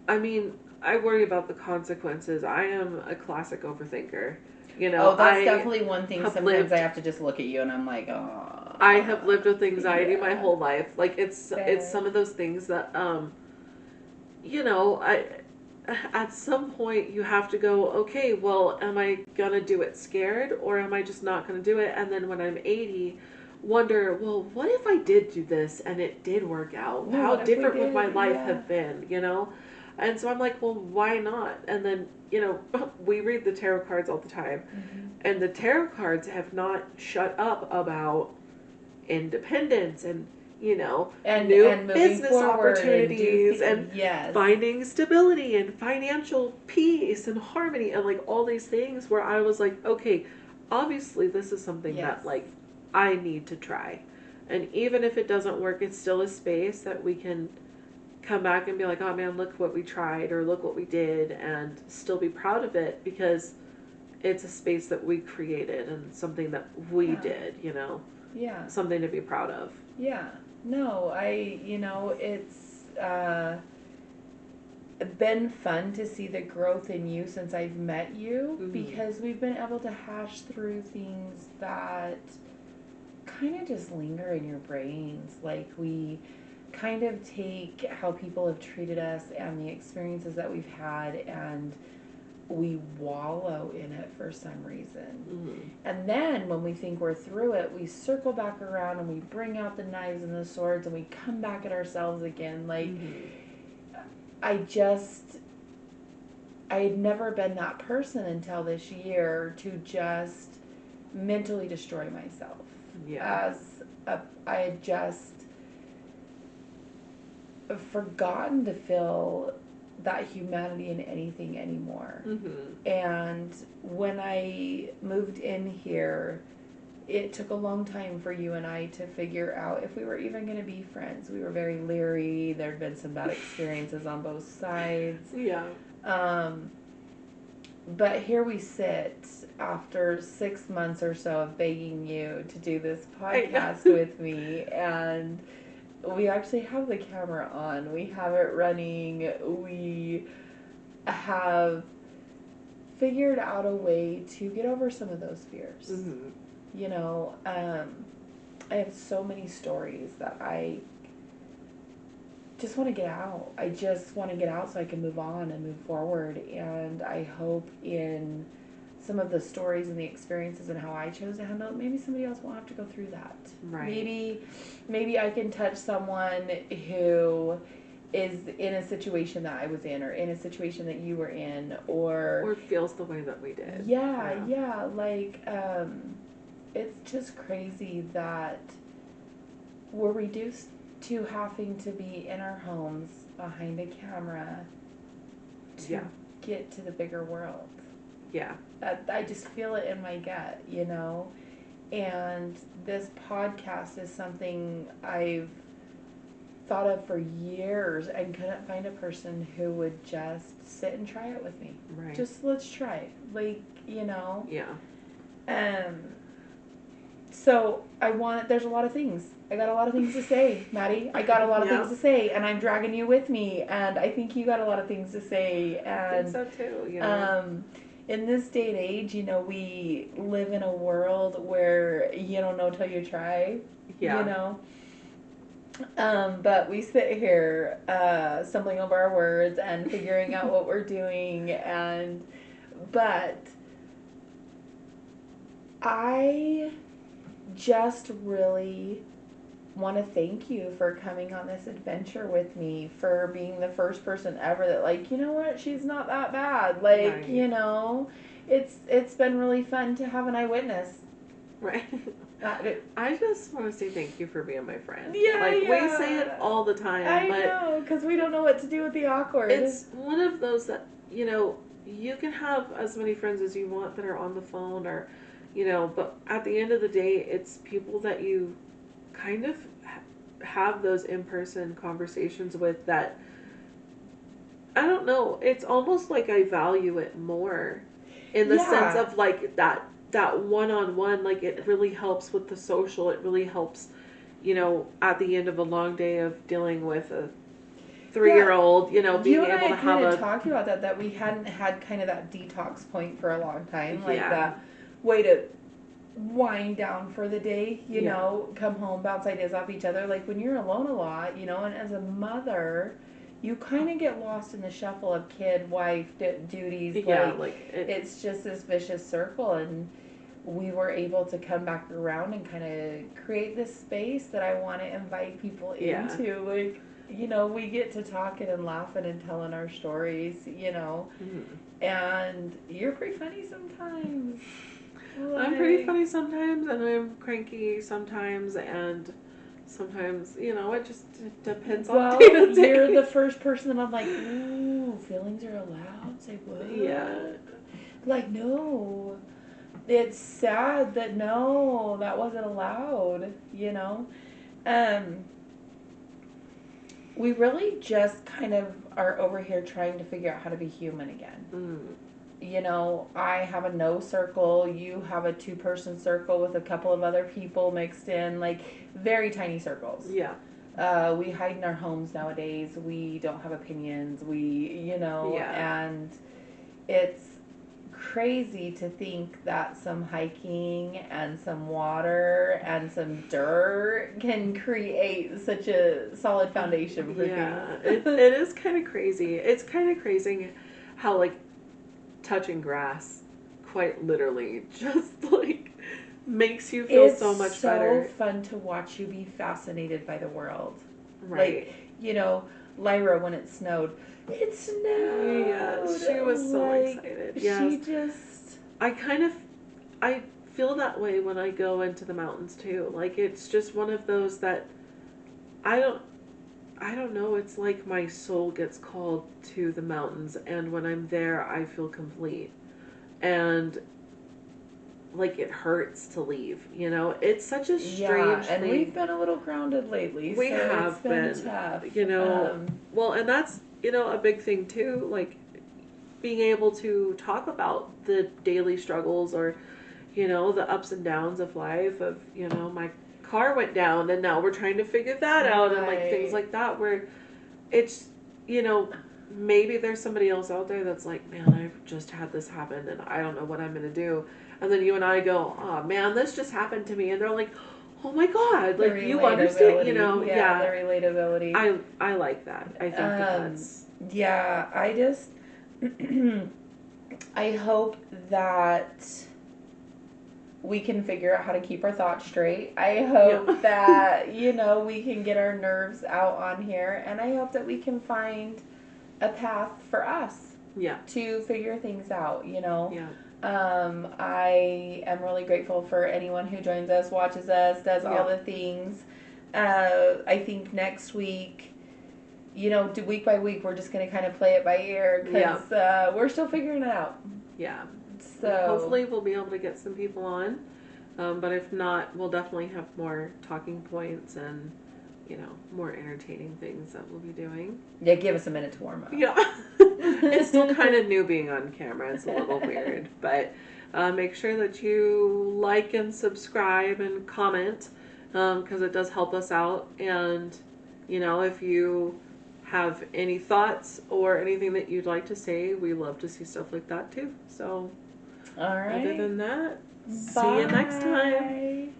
I mean, I worry about the consequences. I am a classic overthinker. That's definitely one thing. Sometimes I have to just look at you and I'm like, oh. I have lived with anxiety my whole life. Like it's some of those things that I at some point you have to go, okay, well, am I gonna do it scared or am I just not gonna do it? And then when I'm 80, wonder, well, what if I did do this and it did work out? How different would my life have been, And so I'm like, well, why not? And then, we read the tarot cards all the time. Mm-hmm. And the tarot cards have not shut up about independence and new business opportunities and finding stability and financial peace and harmony and like all these things where I was like, okay, obviously this is something that like I need to try. And even if it doesn't work, it's still a space that we can come back and be like, oh man, look what we tried or look what we did and still be proud of it because it's a space that we created and something that we did, Yeah. Something to be proud of. Yeah. No, it's been fun to see the growth in you since I've met you because we've been able to hash through things that kind of just linger in your brains. Like we kind of take how people have treated us and the experiences that we've had and we wallow in it for some reason. And then when we think we're through it, we circle back around and we bring out the knives and the swords and we come back at ourselves again. Like, I had never been that person until this year to just mentally destroy myself. Yeah. I had just forgotten to feel that humanity in anything anymore. And when I moved in here, it took a long time for you and I to figure out if we were even going to be friends. We were very leery. There'd been some bad experiences on both sides. Yeah. But here we sit after 6 months or so of begging you to do this podcast with me, and we actually have the camera on. We have it running. We have figured out a way to get over some of those fears. I have so many stories that I just want to get out. I just want to get out so I can move on and move forward. And I hope in some of the stories and the experiences and how I chose to handle it, maybe somebody else won't have to go through that. Right. Maybe I can touch someone who is in a situation that I was in or in a situation that you were in or feels the way that we did. Yeah. Like, it's just crazy that we're reduced to having to be in our homes behind a camera to get to the bigger world. Yeah. I just feel it in my gut, and this podcast is something I've thought of for years and couldn't find a person who would just sit and try it with me. Right. Just let's try it. Like, Yeah. So there's a lot of things. I got a lot of things to say, Maddie. I got a lot of things to say, and I'm dragging you with me, and I think you got a lot of things to say. And I think so too, in this day and age, we live in a world where you don't know till you try. Yeah. But we sit here stumbling over our words and figuring out what we're doing, but I just really want to thank you for coming on this adventure with me, for being the first person ever that, like, you know what, she's not that bad. Like, Right. you know, it's been really fun to have an eyewitness. Right. I just want to say thank you for being my friend. Yeah, like yeah. we say it all the time. I but know, because we don't know what to do with the awkward. It's one of those that, you can have as many friends as you want that are on the phone or, but at the end of the day, it's people that you kind of have those in-person conversations with that, I don't know, it's almost like I value it more in the sense of like that one-on-one, like it really helps with the social, it really helps, at the end of a long day of dealing with a 3-year-old, being able to have kind of talked about that we hadn't had kind of that detox point for a long time, like that way to wind down for the day, come home, bounce ideas off each other. Like when you're alone a lot, and as a mother, you kind of get lost in the shuffle of kid, wife, duties. It's just this vicious circle, and we were able to come back around and kind of create this space that I want to invite people into. Like, we get to talking and laughing and telling our stories, and you're pretty funny sometimes. I'm pretty funny sometimes, and I'm cranky sometimes, and sometimes, it just depends on day to day. You're the first person that I'm like, ooh, feelings are allowed. Say what? Yeah. Like, no. It's sad that no, that wasn't allowed, we really just kind of are over here trying to figure out how to be human again. I have a no circle, you have a 2-person circle with a couple of other people mixed in, like very tiny circles. Yeah. We hide in our homes nowadays. We don't have opinions. And it's crazy to think that some hiking and some water and some dirt can create such a solid foundation for things. it is kind of crazy. It's kind of crazy how, like, touching grass quite literally just, like, makes you feel so much better. It's so fun to watch you be fascinated by the world. Right. Like, Lyra, when it snowed, it snowed. Yeah, she was so excited. Yes. She just... I feel that way when I go into the mountains too. Like, it's just one of those that I don't know, it's like my soul gets called to the mountains, and when I'm there, I feel complete. And like it hurts to leave, It's such a strange thing. And we've been a little grounded lately. We have been tough. Well, and that's, a big thing too, like being able to talk about the daily struggles or, the ups and downs of life of, my car went down and now we're trying to figure that out and like things like that where it's, maybe there's somebody else out there that's like, man, I've just had this happen and I don't know what I'm going to do. And then you and I go, oh man, this just happened to me. And they're like, oh my God, like you understand, Yeah, the relatability. I like that. I think that's. Yeah, I just, I hope that we can figure out how to keep our thoughts straight. I hope that, we can get our nerves out on here. And I hope that we can find a path for us. Yeah. To figure things out, Yeah. I am really grateful for anyone who joins us, watches us, does all the things. I think next week, week by week, we're just going to kind of play it by ear because we're still figuring it out. Yeah. So hopefully we'll be able to get some people on. But if not, we'll definitely have more talking points and, more entertaining things that we'll be doing. Yeah, give us a minute to warm up. Yeah. It's still kind of new being on camera. It's a little weird. But make sure that you like and subscribe and comment because it does help us out. And, if you have any thoughts or anything that you'd like to say, we love to see stuff like that too. So, all right. Other than that, see you next time.